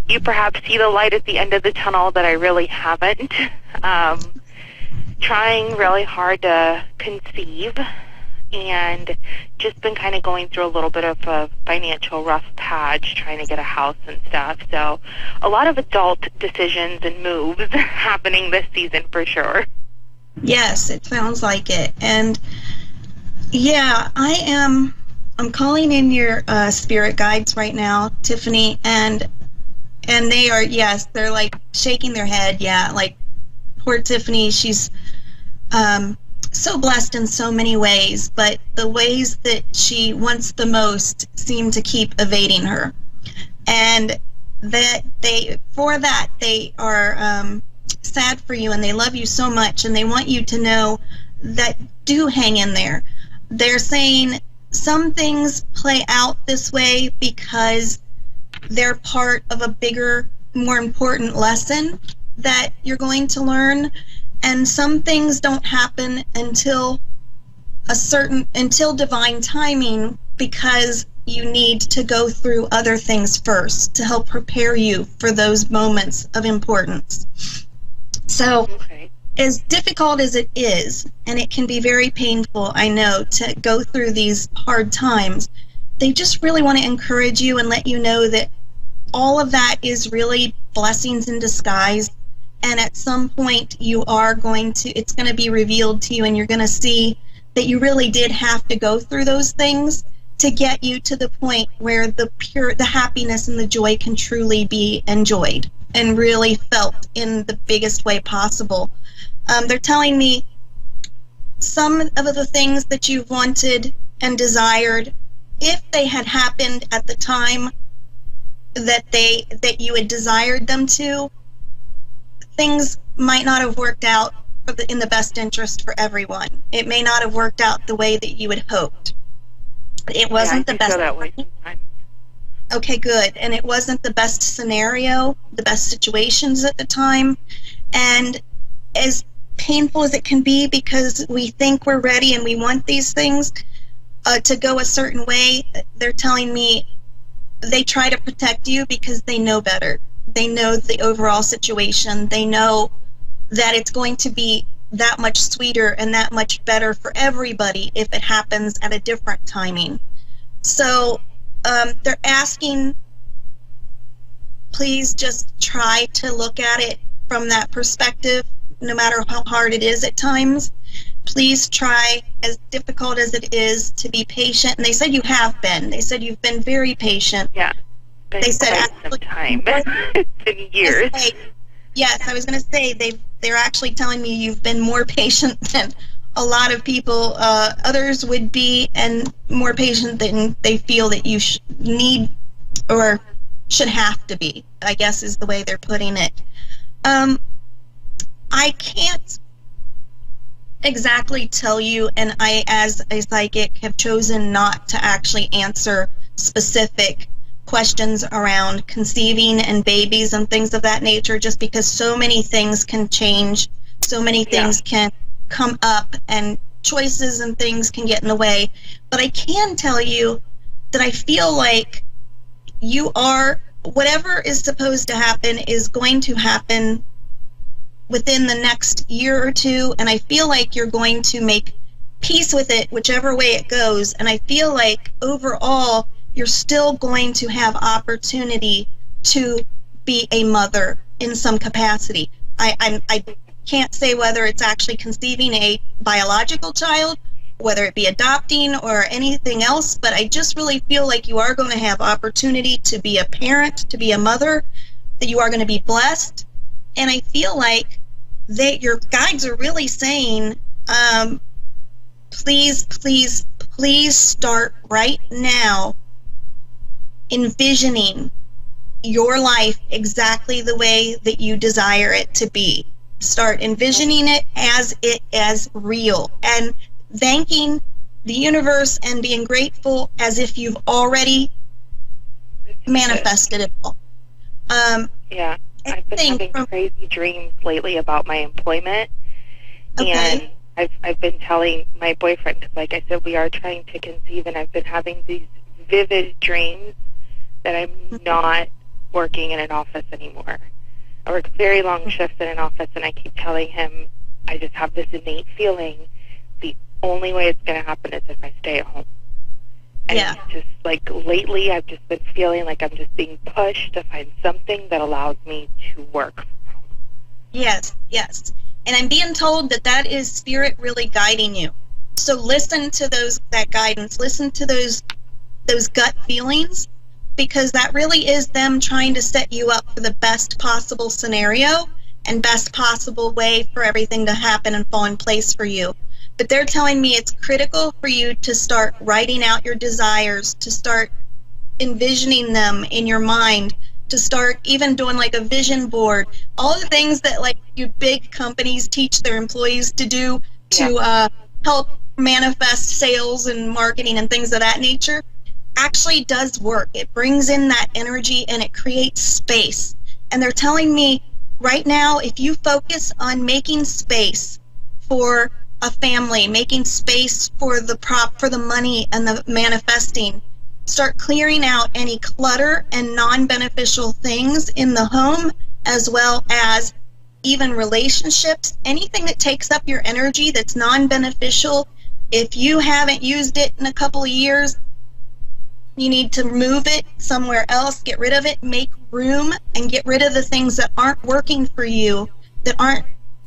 you perhaps see the light at the end of the tunnel that I really haven't. Trying really hard to conceive, and just been kind of going through a little bit of a financial rough patch, trying to get a house and stuff. So a lot of adult decisions and moves happening this season for sure. Yes, it sounds like it. And yeah, I'm calling in your spirit guides right now, Tiffany, and they are, yes, they're like shaking their head. Yeah, like poor Tiffany, she's so blessed in so many ways, but the ways that she wants the most seem to keep evading her. And that they are sad for you, and they love you so much, and they want you to know that do hang in there. They're saying some things play out this way because they're part of a bigger, more important lesson that you're going to learn, and some things don't happen until divine timing, because you need to go through other things first to help prepare you for those moments of importance. So, as difficult as it is, and it can be very painful, I know, to go through these hard times, they just really want to encourage you and let you know that all of that is really blessings in disguise, and at some point it's going to be revealed to you, and you're going to see that you really did have to go through those things to get you to the point where the happiness and the joy can truly be enjoyed and really felt in the biggest way possible. They're telling me some of the things that you've wanted and desired, if they had happened at the time that you had desired them to, things might not have worked out in the best interest for everyone. It may not have worked out the way that you had hoped. It wasn't the best. That way sometimes. Okay, good. And it wasn't the best scenario, the best situations at the time. And as painful as it can be, because we think we're ready and we want these things to go a certain way, they're telling me they try to protect you because they know better. They know the overall situation. They know that it's going to be that much sweeter and that much better for everybody if it happens at a different timing. So they're asking, please just try to look at it from that perspective, no matter how hard it is at times. Please try, as difficult as it is, to be patient. And they said you have been. They said you've been very patient. Yeah. They said some time. It's been years. Yes, I was going to say they're actually telling me you've been more patient than a lot of people, others would be, and more patient than they feel that you need or should have to be, I guess is the way they're putting it. I can't exactly tell you, and I, as a psychic, have chosen not to actually answer specific questions around conceiving and babies and things of that nature, just because so many things can change, so many things can come up, and choices and things can get in the way. But I can tell you that I feel like whatever is supposed to happen is going to happen within the next year or two, and I feel like you're going to make peace with it whichever way it goes. And I feel like overall you're still going to have opportunity to be a mother in some capacity. I can't say whether it's actually conceiving a biological child, whether it be adopting or anything else, but I just really feel like you are going to have opportunity to be a parent, to be a mother, that you are going to be blessed. And I feel like your guides are really saying, please, please, please start right now envisioning your life exactly the way that you desire it to be. Start envisioning it as real, and thanking the universe and being grateful as if you've already manifested it all. Yeah, I've been having crazy dreams lately about my employment, and I've been telling my boyfriend, because like I said, we are trying to conceive, and I've been having these vivid dreams that I'm not working in an office anymore. I work very long shifts in an office, and I keep telling him, I just have this innate feeling the only way it's going to happen is if I stay at home. And it's just like lately I've just been feeling like I'm just being pushed to find something that allows me to work from home. Yes, yes. And I'm being told that is spirit really guiding you. So listen to that guidance. Listen to those gut feelings, because that really is them trying to set you up for the best possible scenario and best possible way for everything to happen and fall in place for you. But they're telling me it's critical for you to start writing out your desires, to start envisioning them in your mind, to start even doing like a vision board, all the things that like you big companies teach their employees to do to help manifest sales and marketing and things of that nature actually does work. It brings in that energy and it creates space. And they're telling me right now, if you focus on making space for a family, making space for the money and the manifesting, start clearing out any clutter and non-beneficial things in the home, as well as even relationships, anything that takes up your energy that's non-beneficial. If you haven't used it in a couple of years, you need to move it somewhere else, get rid of it, make room, and get rid of the things that aren't working for you, that aren't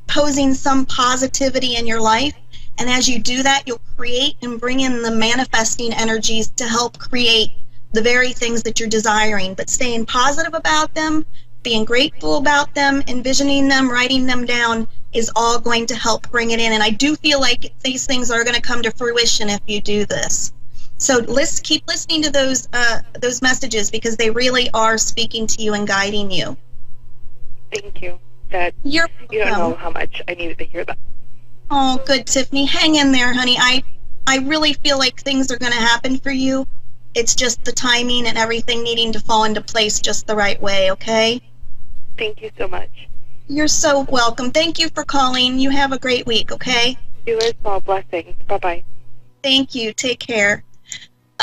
posing some positivity in your life. And as you do that, you'll create and bring in the manifesting energies to help create the very things that you're desiring. But staying positive about them, being grateful about them, envisioning them, writing them down is all going to help bring it in. And I do feel like these things are going to come to fruition if you do this. So let's keep listening to those messages, because they really are speaking to you and guiding you. Thank you. You don't know how much I needed to hear that. Oh, good, Tiffany. Hang in there, honey. I really feel like things are going to happen for you. It's just the timing and everything needing to fall into place just the right way, okay? Thank you so much. You're so welcome. Thank you for calling. You have a great week, okay? You as well. Blessings. Bye-bye. Thank you. Take care.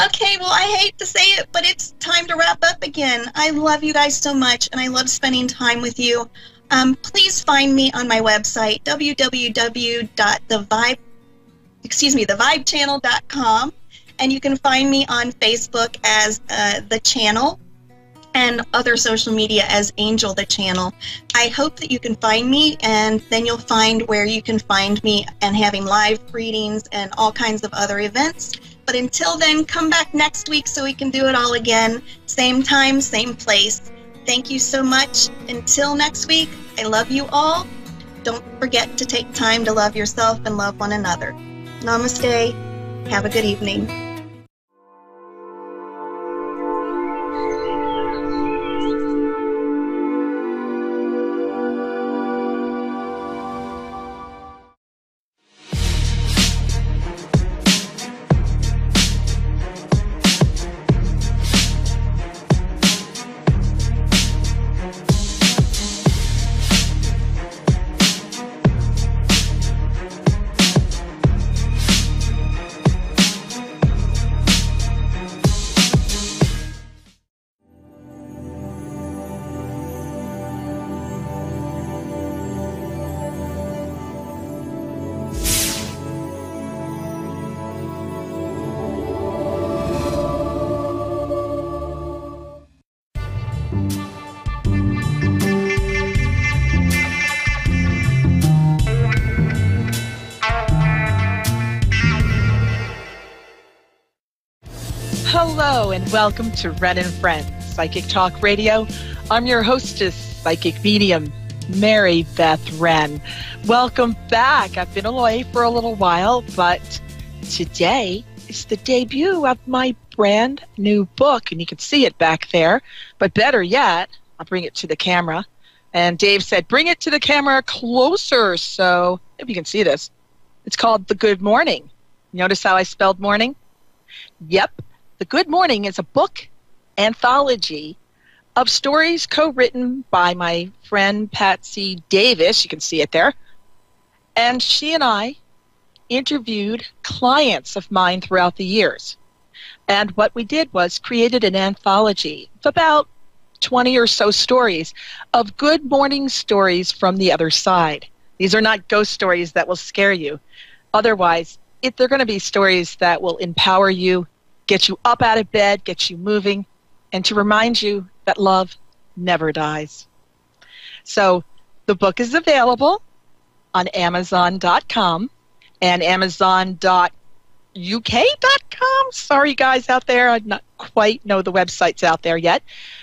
Okay, well, I hate to say it, but it's time to wrap up again. I love you guys so much, and I love spending time with you. Please find me on my website, thevibechannel.com, and you can find me on Facebook as The Channel, and other social media as Angel the Channel. I hope that you can find me, and then you'll find where you can find me and having live readings and all kinds of other events. But until then, come back next week so we can do it all again. Same time, same place. Thank you so much. Until next week, I love you all. Don't forget to take time to love yourself and love one another. Namaste. Have a good evening. Hello and welcome to Ren and Friends, Psychic Talk Radio. I'm your hostess, Psychic Medium, Mary Beth Wren. Welcome back. I've been away for a little while, but today is the debut of my brand new book, and you can see it back there. But better yet, I'll bring it to the camera. And Dave said, bring it to the camera closer, so if you can see this. It's called The Good Morning. Notice how I spelled morning? Yep. The Good Morning is a book anthology of stories co-written by my friend Patsy Davis. You can see it there. And she and I interviewed clients of mine throughout the years. And what we did was created an anthology of about 20 or so stories of good morning stories from the other side. These are not ghost stories that will scare you. Otherwise, they're going to be stories that will empower you, get you up out of bed, get you moving, and to remind you that love never dies. So the book is available on Amazon.com and Amazon.uk.com. Sorry, guys out there, I not quite know the websites out there yet,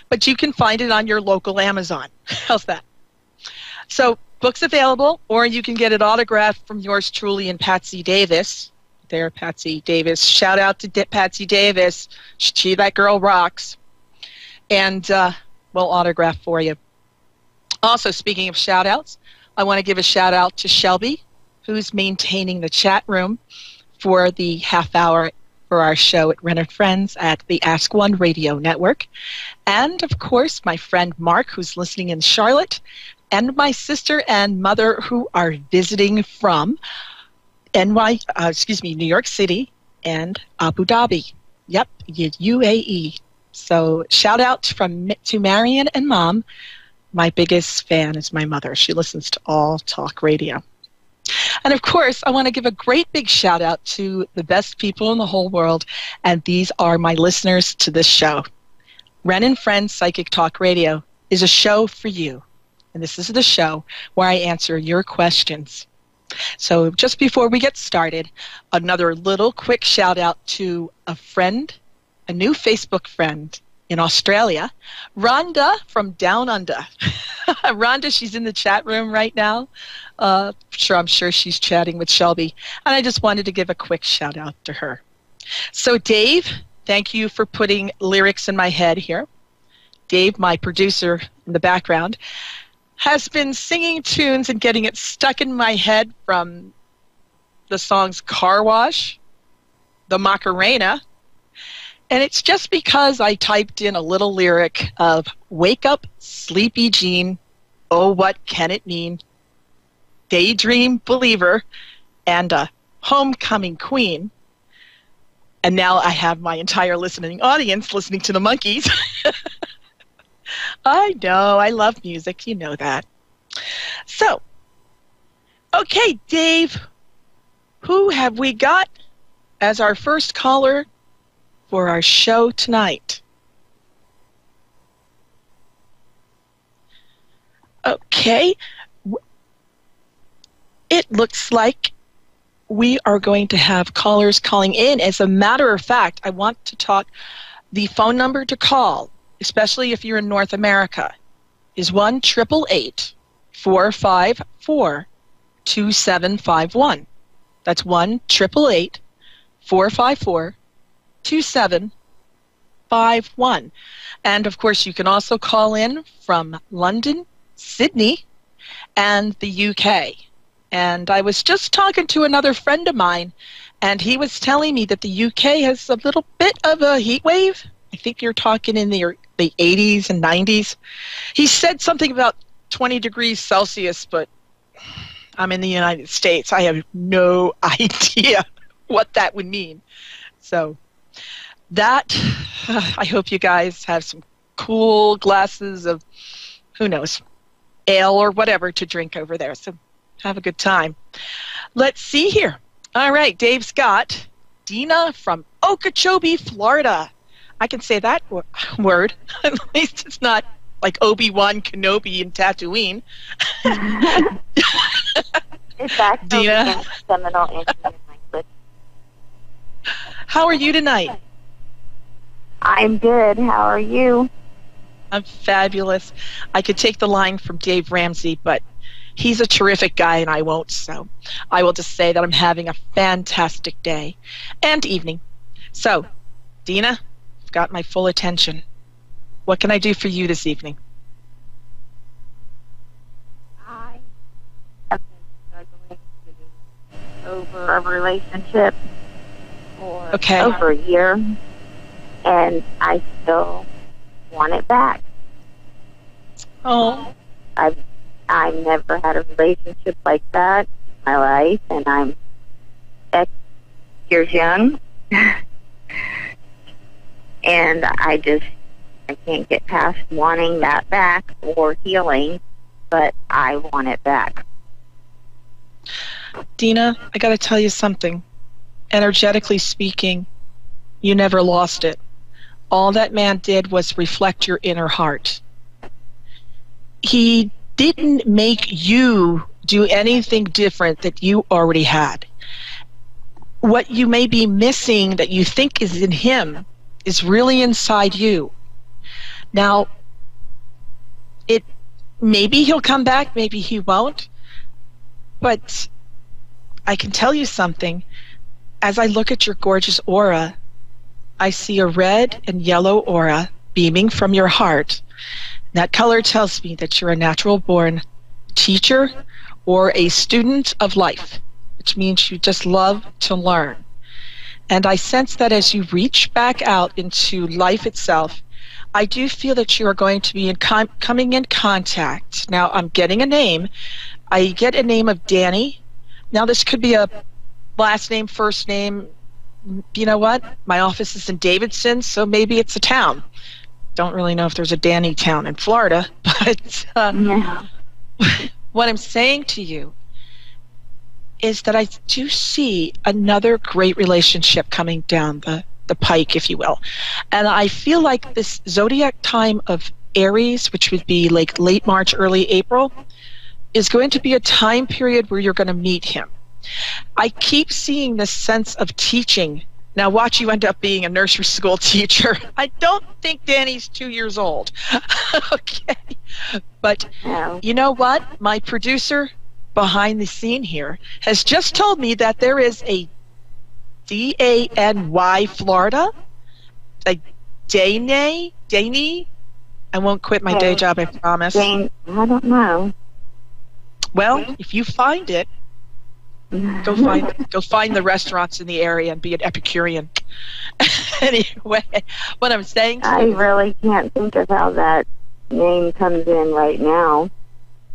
but you can find it on your local Amazon. How's that? So book's available, or you can get it autographed from yours truly and Patsy Davis. There, Patsy Davis. Shout out to Patsy Davis. That girl rocks. And we'll autograph for you. Also, speaking of shout outs, I want to give a shout out to Shelby, who's maintaining the chat room for the half hour for our show at Ren and Friends at the Ask One Radio Network. And, of course, my friend Mark, who's listening in Charlotte, and my sister and mother who are visiting from New York City and Abu Dhabi. Yep, UAE. So shout out to Marion and Mom. My biggest fan is my mother. She listens to all talk radio. And of course, I want to give a great big shout out to the best people in the whole world, and these are my listeners to this show. Ren and Friends Psychic Talk Radio is a show for you. And this is the show where I answer your questions. So just before we get started, another little quick shout out to a friend, a new Facebook friend in Australia, Rhonda from Down Under. Rhonda, she's in the chat room right now. I'm sure she's chatting with Shelby. And I just wanted to give a quick shout out to her. So Dave, thank you for putting lyrics in my head here. Dave, my producer in the background, has been singing tunes and getting it stuck in my head from the songs Car Wash, the Macarena, and it's just because I typed in a little lyric of Wake Up, Sleepy Jean, Oh, What Can It Mean, Daydream Believer, and a Homecoming Queen. And now I have my entire listening audience listening to the Monkees. I know, I love music, you know that. So, okay, Dave, who have we got as our first caller for our show tonight? Okay, it looks like we are going to have callers calling in. As a matter of fact, I want to talk, the phone number to call, especially if you're in North America, is 1-888-454-2751. That's 1-888-454-2751. And, of course, you can also call in from London, Sydney, and the UK. And I was just talking to another friend of mine, and he was telling me that the UK has a little bit of a heat wave. I think you're talking in the 80s and 90s. He said something about 20 degrees Celsius, but I'm in the United States. I have no idea what that would mean. So that, I hope you guys have some cool glasses of, who knows, ale or whatever to drink over there. So have a good time. Let's see here. All right, Dave's got Dina from Okeechobee, Florida. I can say that word. At least it's not like Obi-Wan Kenobi and Tatooine. It's actually Dina. Seminole Indian language. How are you tonight? I'm good. How are you? I'm fabulous. I could take the line from Dave Ramsey, but he's a terrific guy and I won't, so I will just say that I'm having a fantastic day and evening. So, Dina, you've got my full attention. What can I do for you this evening? I have been struggling over a relationship for over a year, and I still want it back. Oh. I've never had a relationship like that in my life, and I'm X years young. And I can't get past wanting that back or healing, but I want it back. Dina, I got to tell you something. Energetically speaking, you never lost it. All that man did was reflect your inner heart. He didn't make you do anything different that you already had. What you may be missing that you think is in him is really inside you. Now, maybe he'll come back, maybe he won't, But I can tell you something. As I look at your gorgeous aura, I see a red and yellow aura beaming from your heart. That color tells me that you're a natural-born teacher or a student of life, which means you just love to learn. And I sense that as you reach back out into life itself, I do feel that you are going to be coming in contact. Now, I'm getting a name. I get a name of Danny. Now, this could be a last name, first name. You know what? My office is in Davidson, so maybe it's a town. Don't really know if there's a Danny town in Florida, but what I'm saying to you is that I do see another great relationship coming down the pike, if you will. And I feel like this zodiac time of Aries, which would be like late March, early April, is going to be a time period where you're going to meet him. I keep seeing this sense of teaching. Now watch you end up being a nursery school teacher. I don't think Danny's 2 years old. Okay. But you know what? My producer behind the scene here has just told me that there is a D-A-N-Y Florida, a Danny. I won't quit my day job, I promise. I don't know. Well, if you find it, go find the restaurants in the area and be an Epicurean. Anyway, what I'm saying to I really can't think of how that name comes in right now.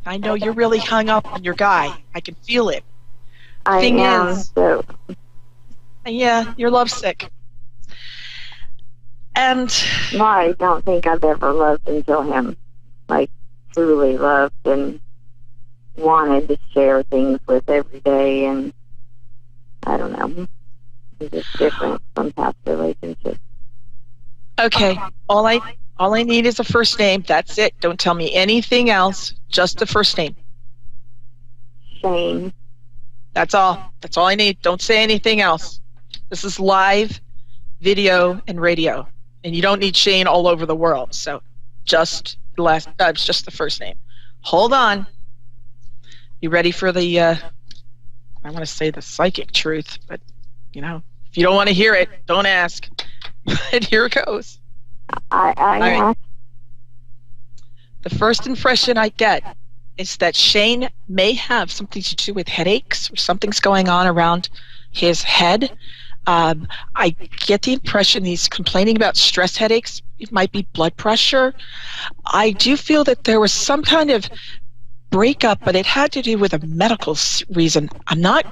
I know you're really hung up on your guy. I can feel it. I am. So. Yeah, you're lovesick. And no, I don't think I've ever loved until him. Like, truly loved and wanted to share things with every day, and I don't know. It's just different from past relationships. Okay, all I need is a first name. That's it. Don't tell me anything else. Just the first name. Shane. That's all. That's all I need. Don't say anything else. This is live video and radio, and you don't need Shane all over the world. So just just the first name. Hold on. You ready for the, I want to say the psychic truth, but, you know, if you don't want to hear it, don't ask. And here it goes. Right. The first impression I get is that Shane may have something to do with headaches or something's going on around his head. I get the impression he's complaining about stress headaches. It might be blood pressure. I do feel that there was some kind of breakup, but it had to do with a medical reason. I'm not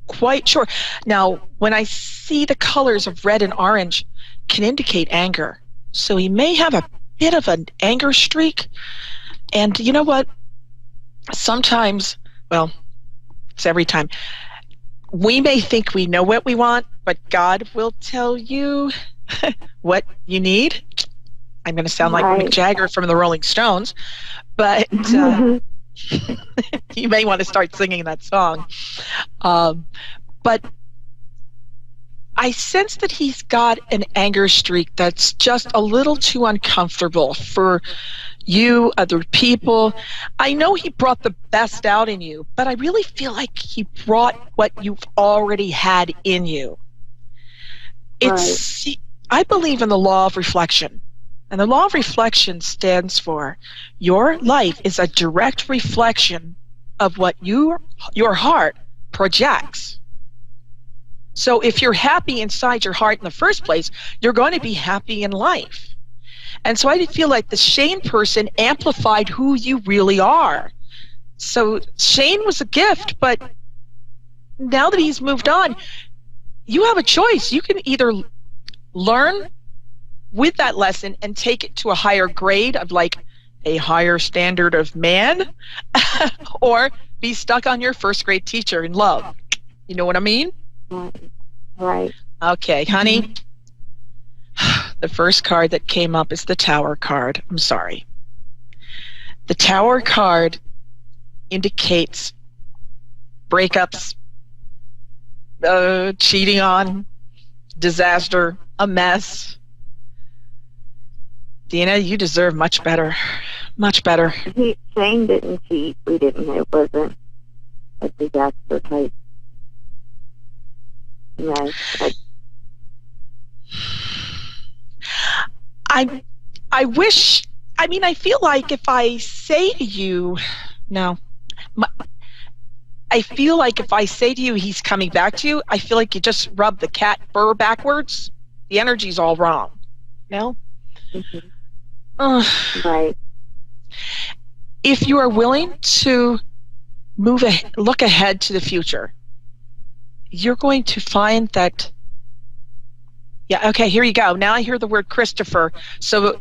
quite sure. Now, when I see the colors of red and orange, can indicate anger. So he may have a bit of an anger streak. And you know what? Sometimes, well, it's every time, we may think we know what we want, but God will tell you what you need. I'm going to sound like Mick Jagger from the Rolling Stones, but you may want to start singing that song. But I sense that he's got an anger streak that's just a little too uncomfortable for you, other people. I know he brought the best out in you, but I really feel like he brought what you've already had in you. I believe in the law of reflection. And the law of reflection stands for your life is a direct reflection of what your heart projects. So if you're happy inside your heart in the first place, you're going to be happy in life. And so I feel like the Shane person amplified who you really are. So Shane was a gift, but now that he's moved on, you have a choice. You can either learn with that lesson and take it to a higher grade of like a higher standard of man, or be stuck on your first grade teacher in love. You know what I mean? Right. Okay, honey. The first card that came up is the Tower card. I'm sorry. The Tower card indicates breakups, cheating on, disaster, a mess. Dina, you deserve much better. Much better. Shane didn't cheat. We didn't. It wasn't. a disaster type mess. I wish, I mean, I feel like if I say to you, no, I feel like if I say to you he's coming back to you, I feel like you just rub the cat fur backwards. The energy's all wrong. No? Mm-hmm. Right. If you are willing to look ahead to the future, you're going to find that, yeah, okay, here you go. Now I hear the word Christopher. So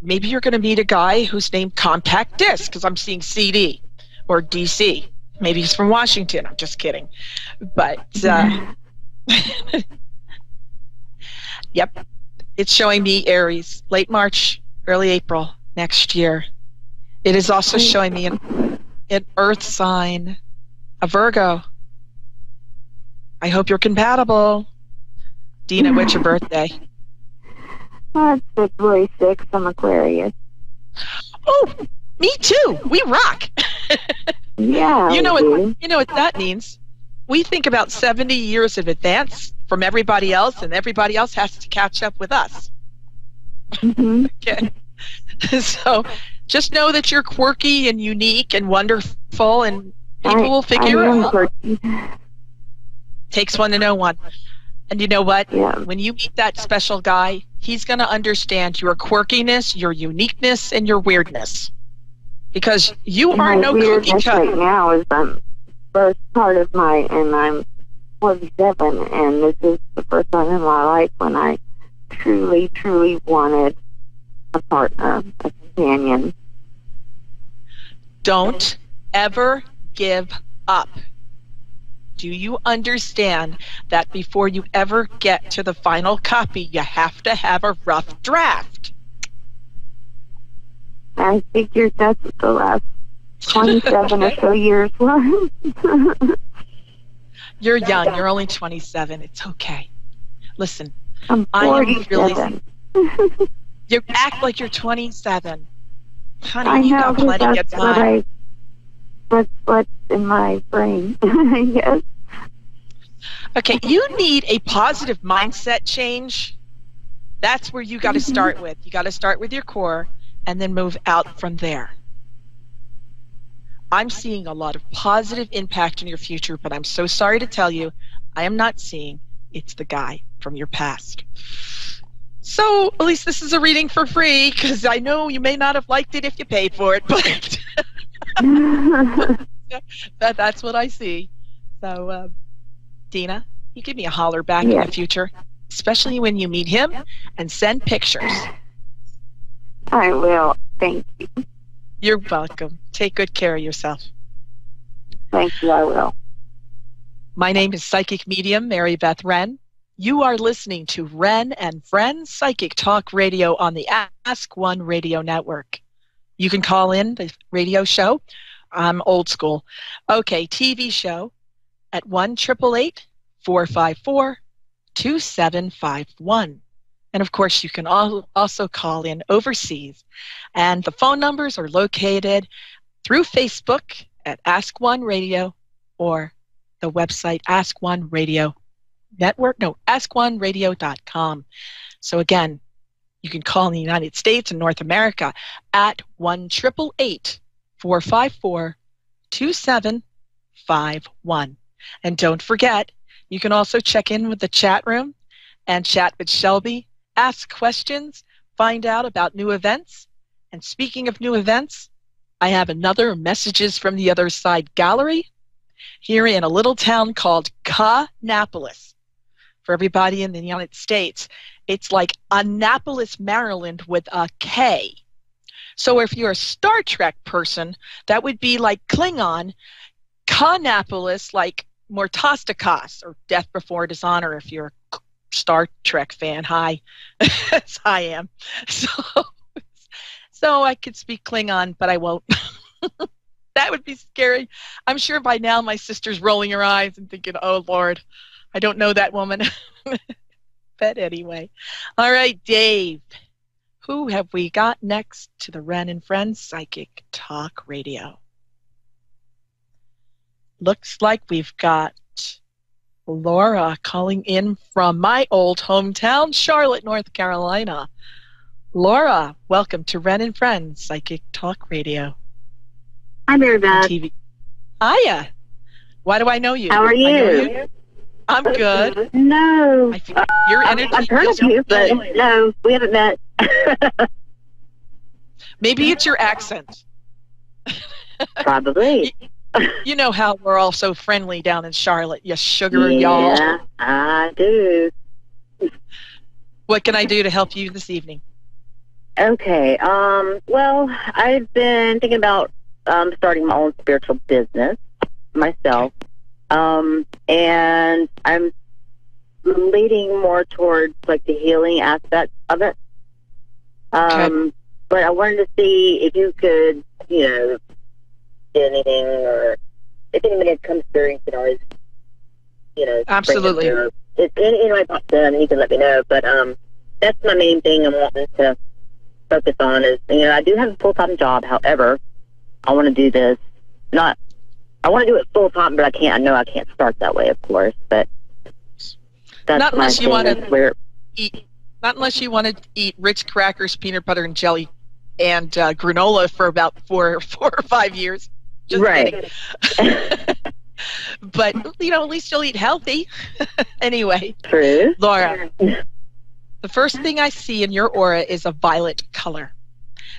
maybe you're going to meet a guy who's named Compact Disc, because I'm seeing CD or DC. Maybe he's from Washington. I'm just kidding. But, yep, it's showing me Aries, late March, early April next year. It is also showing me an Earth sign, a Virgo. I hope you're compatible. Dina, what's your birthday? It's February 6th. I'm Aquarius. Oh, me too. We rock. Yeah. You know what that means? We think about 70 years in advance from everybody else, and everybody else has to catch up with us. Mm-hmm. Okay. So just know that you're quirky and unique and wonderful, and people will figure it out. Quirky. Takes one to know one. And you know what? Yeah. When you meet that special guy, he's going to understand your quirkiness, your uniqueness, and your weirdness. Because you are no cookie cutter. Right now is the first part of and I'm 47, and this is the first time in my life when I truly, truly wanted a partner, a companion. Don't ever give up. Do you understand that before you ever get to the final copy, you have to have a rough draft? I figured that's what the last 27 or so years was. You're young. You're only 27. It's okay. Listen, I'm 47. You act like you're 27. Honey, I you know, got plenty of time. That's what's in my brain, I guess. Okay, you need a positive mindset change. That's where you got to start with. You got to start with your core and then move out from there. I'm seeing a lot of positive impact in your future, but I'm so sorry to tell you, I am not seeing it's the guy from your past. So at least this is a reading for free, because I know you may not have liked it if you paid for it, but that's what I see. So, Dina, you give me a holler back in the future, especially when you meet him, and send pictures. I will. Thank you. You're welcome. Take good care of yourself. Thank you. I will. My name is Psychic Medium Mary Beth Wren. You are listening to Wren and Friends Psychic Talk Radio on the Ask One Radio Network. You can call in the radio show. I'm old school. Okay, TV show at 1-888-454-2751. And of course, you can also call in overseas. And the phone numbers are located through Facebook at Ask One Radio or the website Ask One Radio Network. No, AskOneRadio.com. So again, you can call in the United States and North America at 1-888-454-2751. And don't forget, you can also check in with the chat room and chat with Shelby, ask questions, find out about new events. And speaking of new events, I have another Messages from the Other Side gallery here in a little town called Annapolis. For everybody in the United States, it's like Annapolis, Maryland with a K. So if you're a Star Trek person, that would be like Klingon, Annapolis, like Mortastakos, or Death Before Dishonor if you're a Star Trek fan. Hi, as I am. So I could speak Klingon, but I won't. That would be scary. I'm sure by now my sister's rolling her eyes and thinking, oh, Lord, I don't know that woman. But anyway. All right, Dave. Who have we got next to the Wren and Friends Psychic Talk Radio? looks like we've got Laura calling in from my old hometown, Charlotte, North Carolina. Laura, welcome to Ren and Friends Psychic Talk Radio. Hi, Mary Beth. TV. Hiya. Why do I know you? How are you? I know you. I'm good. No. I feel your energy. I've heard of you, but no, we haven't met. Maybe it's your accent. Probably. You know how we're all so friendly down in Charlotte. You sugar y'all. Yeah, I do. What can I do to help you this evening? Okay. Well, I've been thinking about starting my own spiritual business myself. And I'm leaning more towards like the healing aspect of it. But I wanted to see if you could, do anything, or if anybody comes through, you can always, absolutely. If anybody pops in, you can let me know. But that's my main thing I'm wanting to focus on is, I do have a full-time job. However, I want to do this. I want to do it full-time, but I know I can't start that way, of course. But that's not unless you want to eat. Not unless you want to eat Ritz crackers, peanut butter and jelly, and granola for about 4 or 5 years. Just right. But at least you'll eat healthy. Anyway, true. Laura, the first thing I see in your aura is a violet color.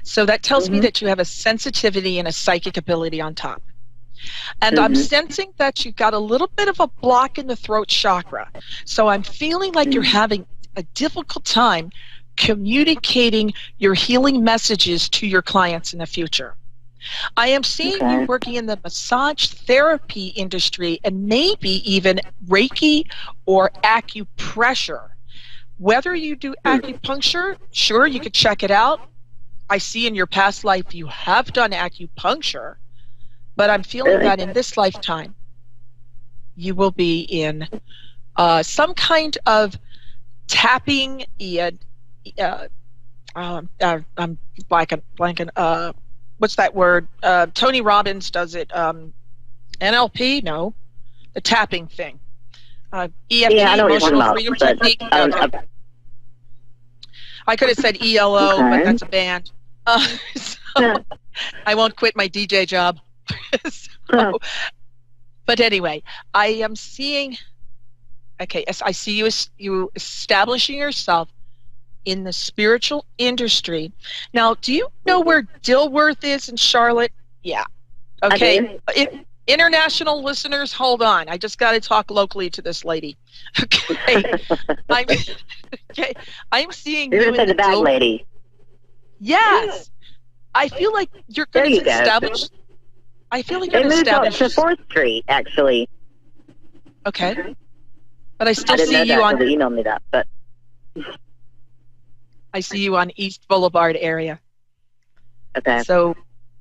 So that tells me that you have a sensitivity and a psychic ability on top. And I'm sensing that you've got a little bit of a block in the throat chakra. So I'm feeling like you're having a difficult time communicating your healing messages to your clients in the future. I am seeing you working in the massage therapy industry and maybe even Reiki or acupressure. Whether you do acupuncture, sure, you could check it out. I see in your past life you have done acupuncture, but I'm feeling that in this lifetime you will be in some kind of tapping. I'm blanking. What's that word? Tony Robbins does it. NLP? No, the tapping thing. EFT, yeah, I know what you're talking Emotional about, Freedom Technique. I could have said ELO, but that's a band. So I won't quit my DJ job. But anyway, I am seeing. Okay, yes, I see you establishing yourself in the spiritual industry. Now, do you know where Dilworth is in Charlotte? Yeah. Okay. International listeners, hold on. I just got to talk locally to this lady. Okay. I'm seeing you in the bad lady. Yes. I feel like you're going to establish. I feel like you're going to establish. They moved to 4th Street, actually. Okay. But I still didn't see know you that, on. They emailed me that, but I see you on East Boulevard area. Okay. So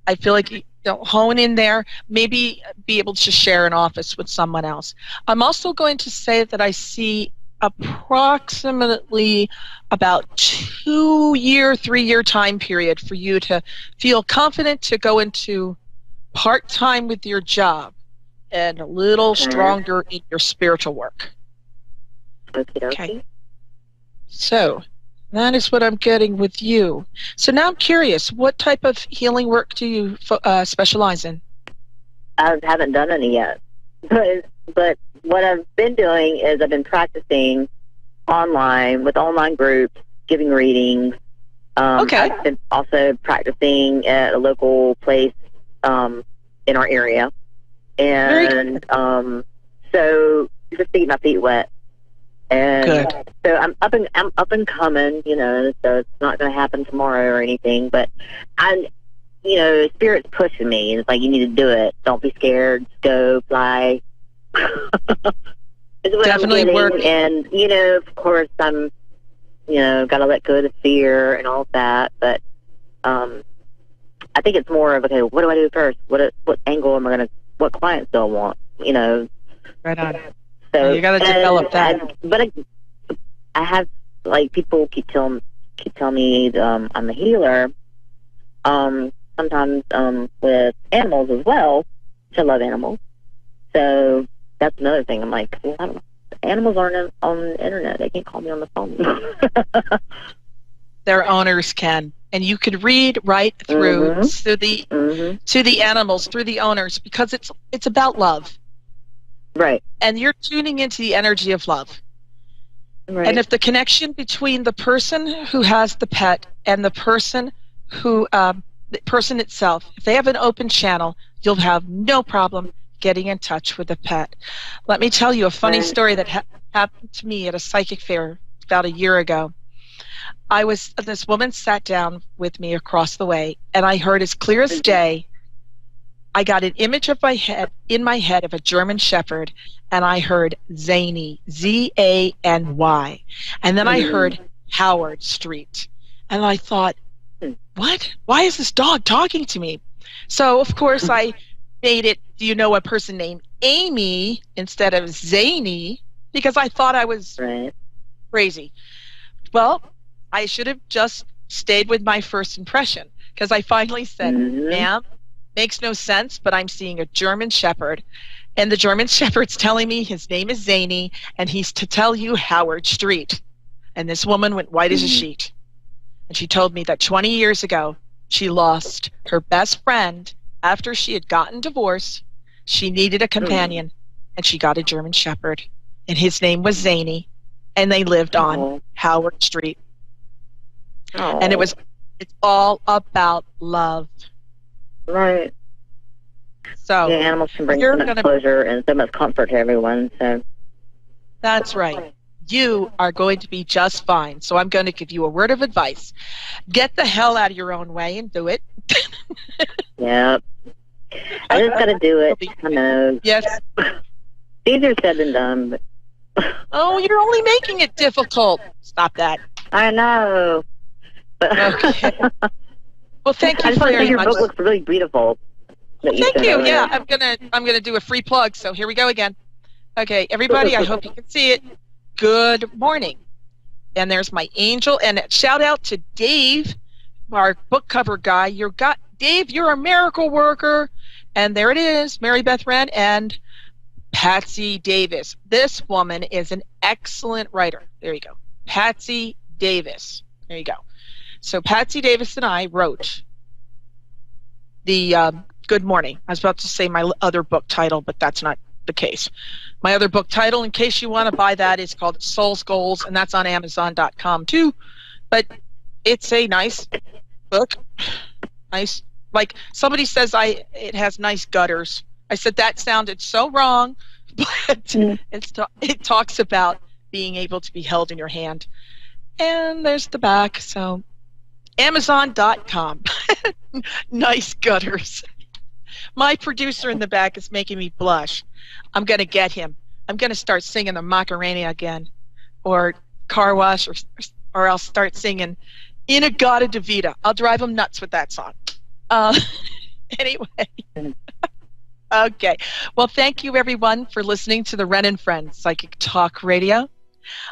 I feel like you hone in there, maybe be able to share an office with someone else. I'm also going to say that I see approximately about 2-year, 3-year time period for you to feel confident to go into part-time with your job and a little stronger in your spiritual work. Okay. So that is what I'm getting with you. So now I'm curious, what type of healing work do you specialize in? I haven't done any yet. But what I've been doing is I've been practicing online with online groups, giving readings. I've been also practicing at a local place in our area. And so just to get my feet wet. And so I'm up and coming, so it's not going to happen tomorrow or anything. But Spirit's pushing me. It's like, you need to do it. Don't be scared. Just go, fly. It's what Definitely I'm work. And of course, I'm got to let go of the fear and all that. But I think it's more of, okay, what do I do first? What angle am I going to? What clients do I want? Right on. So you got to develop that. But I have, like, people keep telling me I'm a healer. Sometimes with animals as well, which I love animals. So that's another thing. I'm like, well, animals aren't on the internet. They can't call me on the phone. Their owners can. And you could read right through to the animals, through the owners, because it's about love. Right. And you're tuning into the energy of love. Right. And if the connection between the person who has the pet and the person who, the person itself, if they have an open channel, you'll have no problem getting in touch with the pet. Let me tell you a funny story that happened to me at a psychic fair about a year ago. This woman sat down with me across the way, and I heard as clear as day, I got an image of in my head of a German Shepherd, and I heard Zany, Z-A-N-Y. And then I heard Howard Street. And I thought, what? Why is this dog talking to me? So, of course, I made it, do you know a person named Amy instead of Zany, because I thought I was crazy. Well, I should have just stayed with my first impression, because I finally said, ma'am, makes no sense, but I'm seeing a German Shepherd, and the German Shepherd's telling me his name is Zany, and he's to tell you Howard Street. And this woman went white as a sheet. And she told me that 20 years ago, she lost her best friend after she had gotten divorced. She needed a companion, and she got a German Shepherd, and his name was Zany, and they lived on Howard Street. And it's all about love. Right. So yeah, animals can bring so much pleasure and so much comfort to everyone. So that's right. You are going to be just fine. So I'm going to give you a word of advice. Get the hell out of your own way and do it. Yep. I just got to do it. I know. Yes. Easier said than done. But oh, you're only making it difficult. Stop that. I know. Okay. Well, thank you I just want to say very your much. book looks really beautiful. Thank you. Yeah, I'm gonna do a free plug. So here we go again. Okay, everybody. I hope you can see it. Good morning. And there's my angel. And shout out to Dave, our book cover guy. Dave, you're a miracle worker. And there it is, Mary Beth Wren and Patsy Davis. This woman is an excellent writer. There you go, Patsy Davis. There you go. So Patsy Davis and I wrote the Good Morning. I was about to say my other book title, but that's not the case. My other book title, in case you want to buy that, is called Soul's Goals, and that's on Amazon.com too. But it's a nice book. Nice. Like somebody says it has nice gutters. I said that sounded so wrong, but it talks about being able to be held in your hand. And there's the back, so Amazon.com. Nice gutters. My producer in the back is making me blush. I'm going to get him. I'm going to start singing the Macarena again, or Car Wash, or I'll start singing Inagata Davida. I'll drive him nuts with that song. Anyway. Okay. Well, thank you, everyone, for listening to the Wren and Friends Psychic Talk Radio.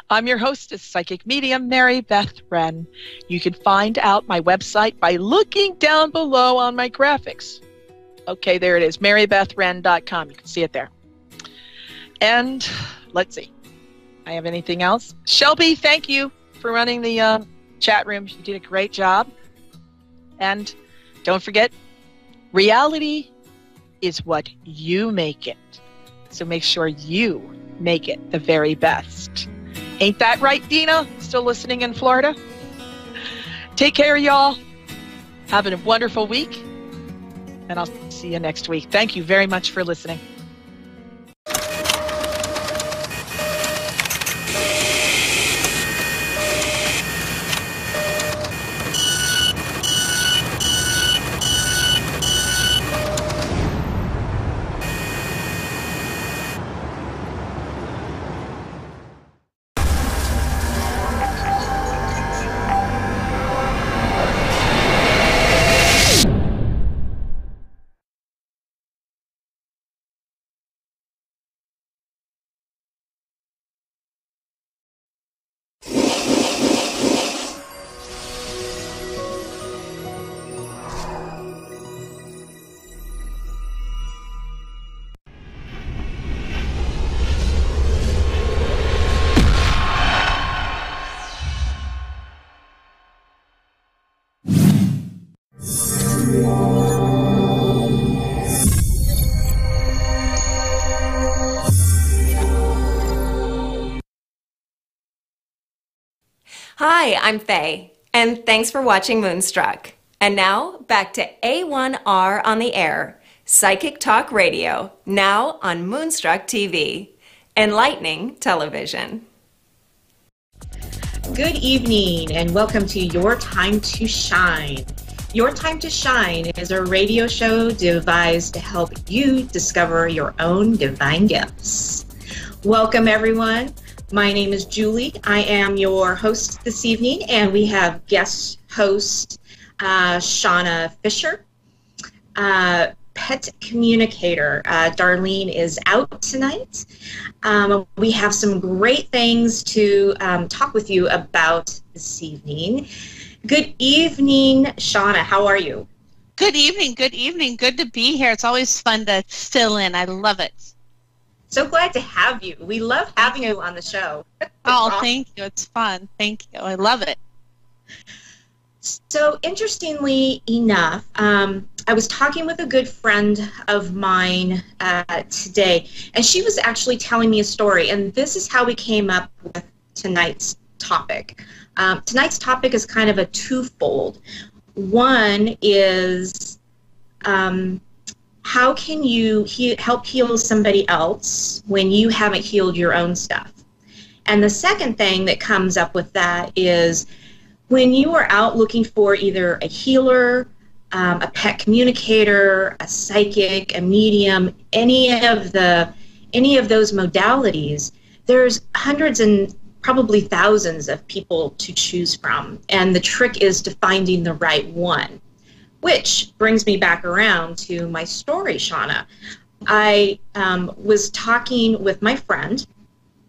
I'm your hostess, psychic medium, Mary Beth Wren. You can find out my website by looking down below on my graphics. Okay, there it is, marybethwren.com. You can see it there. And let's see. I have anything else? Shelby, thank you for running the chat room. You did a great job. And don't forget, reality is what you make it. So make sure you make it the very best. Ain't that right, Dina? Still listening in Florida? Take care, y'all. Have a wonderful week. And I'll see you next week. Thank you very much for listening. Hi, I'm Faye, and thanks for watching Moonstruck. And now, back to A1R on the air, Psychic Talk Radio, now on Moonstruck TV, enlightening television. Good evening, and welcome to Your Time to Shine. Your Time to Shine is a radio show devised to help you discover your own divine gifts. Welcome, everyone. My name is Julie. I am your host this evening, and we have guest host Shauna Fisher. Pet communicator Darlene is out tonight. We have some great things to talk with you about this evening. Good evening, Shauna. How are you? Good evening. Good evening. Good to be here. It's always fun to fill in. I love it. So glad to have you. We love having you on the show. Oh, thank you. It's fun. Thank you. I love it. So interestingly enough, I was talking with a good friend of mine today, and she was actually telling me a story, and this is how we came up with tonight's topic. Tonight's topic is kind of a twofold. One is how can you help heal somebody else when you haven't healed your own stuff? And the second thing that comes up with that is when you are out looking for either a healer, a pet communicator, a psychic, a medium, any of those modalities, there's hundreds and probably thousands of people to choose from. And the trick is to finding the right one. Which brings me back around to my story, Shauna. I was talking with my friend,